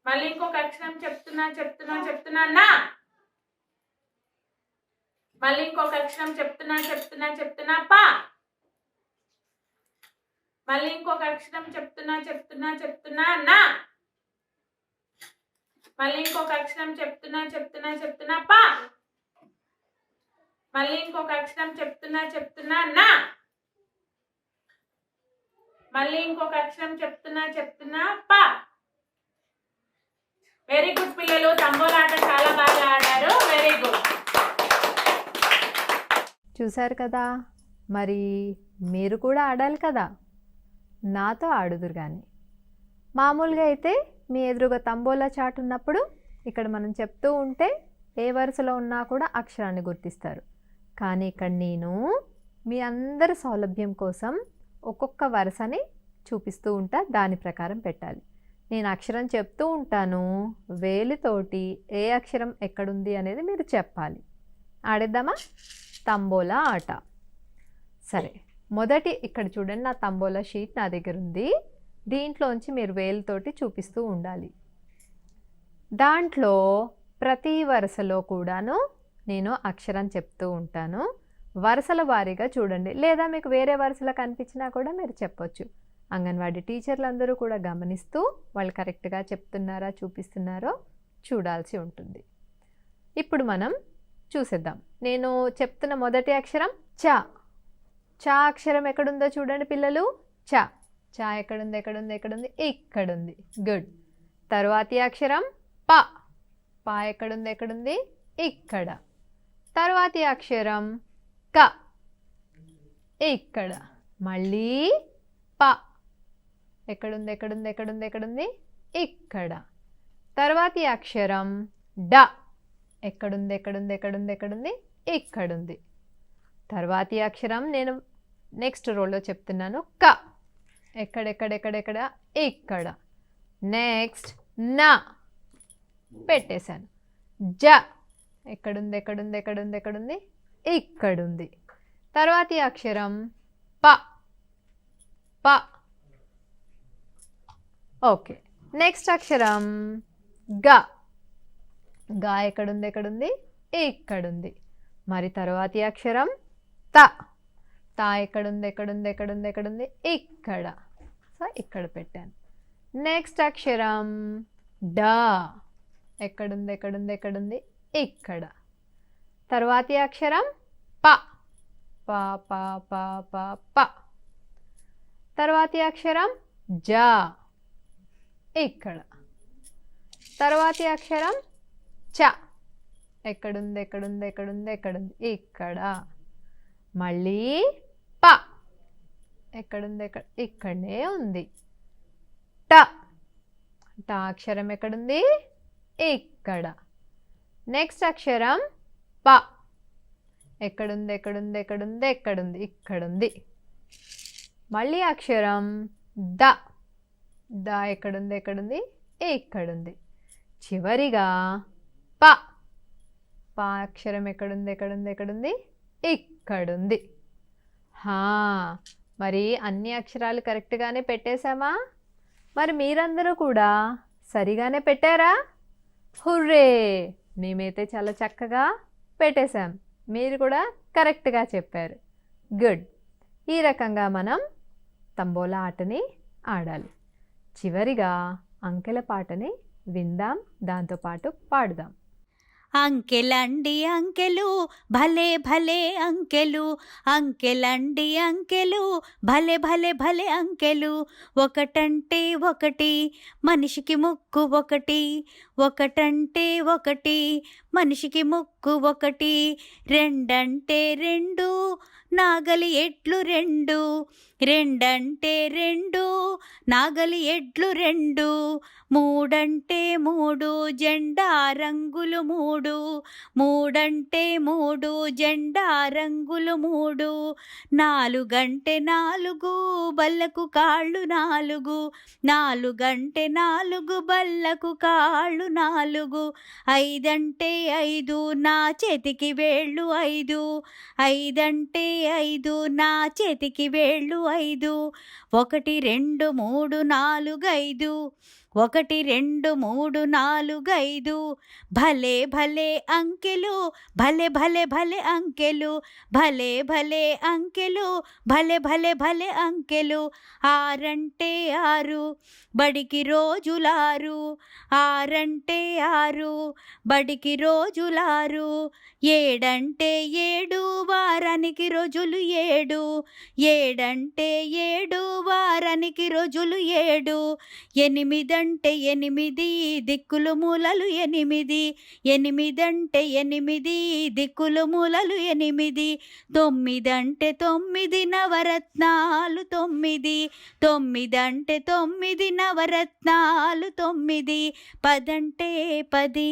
మళ్ళీ ఇంకొక అక్షరం చెప్తున్నా నా. మళ్ళీ ఇంకొక అక్షరం చెప్తున్నా పా. మళ్ళీ ఇంకొక అక్షరం చెప్తున్నా నా. మళ్ళీ ఇంకొక అక్షరం చెప్తున్నా పా. మళ్ళీ ఇంకొక అక్షరం చెప్తున్నా నా. మళ్ళీ ఇంకొక అక్షరం చెప్తున్నా పా. వెరీ గుడ్ పిల్లలు, తంబోలా ఆట చాలా బాగా ఆడారు. Very good. చూశారు కదా, మరి మీరు కూడా ఆడాలి కదా, నాతో ఆడుదురు కానీ. మామూలుగా అయితే మీ ఎదురుగా తంబోలా చాట్ ఉన్నప్పుడు ఇక్కడ మనం చెప్తూ ఉంటే ఏ వరుసలో ఉన్నా కూడా అక్షరాన్ని గుర్తిస్తారు. కానీ ఇక్కడ నేను మీ అందరి సౌలభ్యం కోసం ఒక్కొక్క వరుసని చూపిస్తూ ఉంటా, దాని ప్రకారం పెట్టాలి. నేను అక్షరం చెప్తూ ఉంటాను, వేలితోటి ఏ అక్షరం ఎక్కడుంది అనేది మీరు చెప్పాలి. ఆడేద్దామా? తంబోలా ఆట. సరే, మొదటి ఇక్కడ చూడండి, నా తంబోలా షీట్ నా దగ్గర ఉంది. దీంట్లోంచి మీరు వేలుతోటి చూపిస్తూ ఉండాలి. దాంట్లో ప్రతి వరుసలో కూడాను నేను అక్షరం చెప్తూ ఉంటాను. వరుసల వారీగా చూడండి, లేదా మీకు వేరే వరుసలు కనిపించినా కూడా మీరు చెప్పొచ్చు. అంగన్వాడీ టీచర్లు అందరూ కూడా గమనిస్తూ వాళ్ళు కరెక్ట్గా చెప్తున్నారా చూపిస్తున్నారో చూడాల్సి ఉంటుంది. ఇప్పుడు మనం చూసేద్దాం. నేను చెప్తున్న మొదటి అక్షరం చ. చ అక్షరం ఎక్కడుందో చూడండి పిల్లలు. చ. చ ఎక్కడుంది? ఇక్కడుంది. గుడ్. తరువాతి అక్షరం ప. ప ఎక్కడుంది? ఇక్కడ. తరువాతి అక్షరం క. ఇక్కడ. మళ్ళీ ప. ఎక్కడుంది? ఇక్కడ. తరువాతి అక్షరం డ. ఎక్కడుంది? ఇక్కడుంది. తరువాతి అక్షరం నేను నెక్స్ట్ రోలో చెప్తున్నాను క. ఎక్కడ? ఇక్కడ. నెక్స్ట్ న. పెట్టేశాను. జ. ఎక్కడుంది? ఇక్కడుంది. తరువాతి అక్షరం ప. ప. ఓకే. నెక్స్ట్ అక్షరం గ. గ ఎక్కడుంది? ఇక్కడుంది. మరి తరువాతి అక్షరం త. త ఎక్కడుంది? ఇక్కడ. సో ఇక్కడ పెట్టాను. నెక్స్ట్ అక్షరం డ. ఎక్కడుంది? ఇక్కడ. తరువాతి అక్షరం ప. ప ప ప ప ప. తరువాతి అక్షరం జ. ఇక్కడ. తరువాతి అక్షరం చ. ఎక్కడుంది? ఇక్కడ. మళ్ళీ ప. ఎక్కడుంది? ఇక్కడనే ఉంది. ట. ట అక్షరం ఎక్కడుంది? ఇక్కడ. నెక్స్ట్ అక్షరం ప. ఎక్కడుంది? ఇక్కడుంది. మళ్ళీ అక్షరం ద. ద ఎక్కడుంది? ఇక్కడుంది. చివరిగా ప. ప అక్షరం ఎక్కడుంది? ఇక్కడుంది. మరి అన్ని అక్షరాలు కరెక్ట్గానే పెట్టేశామా? మరి మీరందరూ కూడా సరిగానే పెట్టారా? హుర్రే! మేమైతే చాలా చక్కగా పెట్టేశాం, మీరు కూడా కరెక్ట్గా చెప్పారు. గుడ్. ఈ రకంగా మనం తంబోలా ఆటని ఆడాలి. చివరిగా అంకెల పాటని విందాం, దాంతోపాటు పాడుదాం. అంకెలండి అంకెలు భలే భలే అంకెలు, అంకెలండి అంకెలు భలే భలే భలే అంకెలు. ఒకటంటే ఒకటి మనిషికి ముక్కు ఒకటి, ఒకటంటే ఒకటి మనిషికి ముక్కు ఒకటి. రెండంటే రెండు నాగలి ఎడ్లు రెండు, రెండంటే రెండు నాగలి ఎడ్లు రెండు. మూడంటే మూడు జెండా రంగులు మూడు, మూడంటే మూడు జెండా రంగులు మూడు. నాలుగంటే నాలుగు బల్లకు కాళ్ళు నాలుగు, నాలుగంటే నాలుగు బల్లకు కాళ్ళు నాలుగు. ఐదంటే ఐదు నా చేతికి వేళ్ళు ఐదు, ఐదంటే ఐదు నా చేతికి వేళ్ళు ఐదు. ఒకటి రెండు మూడు నాలుగు ఐదు, ఒకటి రెండు మూడు నాలుగు ఐదు. భలే భలే అంకెలు భలే భలే భలే అంకెలు, భలే భలే అంకెలు భలే భలే భలే అంకెలు. ఆరంటే ఆరు బడికి రోజులారు, ఆరంటే ఆరు బడికి రోజులారు. ఏడంటే ఏడు వారానికి రోజులు ఏడు, ఏడంటే ఏడు వారానికి రోజులు ఏడు. ఎనిమిదంటే ఎనిమిది దిక్కులు మూలలు ఎనిమిది, ఎనిమిదంటే ఎనిమిది దిక్కులు మూలలు ఎనిమిది. తొమ్మిదంటే తొమ్మిది నవరత్నాలు తొమ్మిది, తొమ్మిదంటే తొమ్మిది నవరత్నాలు తొమ్మిది. పదంటే పది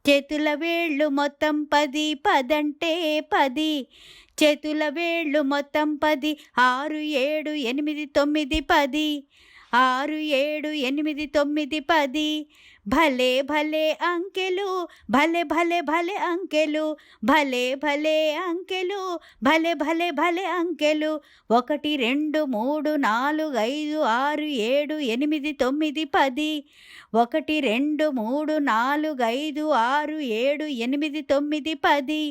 చేతుల వేళ్ళు మొత్తం పది, పదంటే పది చేతుల వేళ్ళు మొత్తం పది. ఆరు ఏడు ఎనిమిది తొమ్మిది పది, ఆరు ఏడు ఎనిమిది తొమ్మిది పది. భలే భలే అంకెలు భలే భలే భలే అంకెలు, భలే భలే అంకెలు భలే భలే భలే అంకెలు. ఒకటి రెండు మూడు నాలుగు ఐదు ఆరు ఏడు ఎనిమిది తొమ్మిది పది, ఒకటి రెండు మూడు నాలుగు ఐదు ఆరు ఏడు ఎనిమిది తొమ్మిది పది.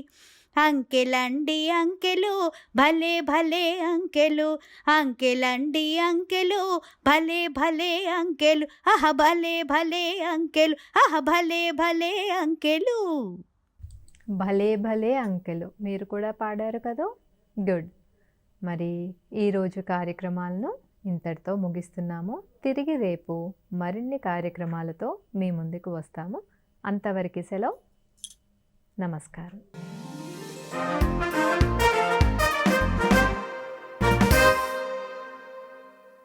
అంకెలండి అంకెలు భలే భలే అంకెలు, అంకెలండి అంకెలు భలే భలే అంకెలు. ఆహ భలే భలే అంకెలు, ఆహ భలే భలే అంకెలు. భలే భలే అంకెలు మీరు కూడా పాడారు కదా, గుడ్. మరి ఈరోజు కార్యక్రమాలను ఇంతటితో ముగిస్తున్నాము. తిరిగి రేపు మరిన్ని కార్యక్రమాలతో మీ ముందుకు వస్తాము. అంతవరకు సెలవు. నమస్కారం.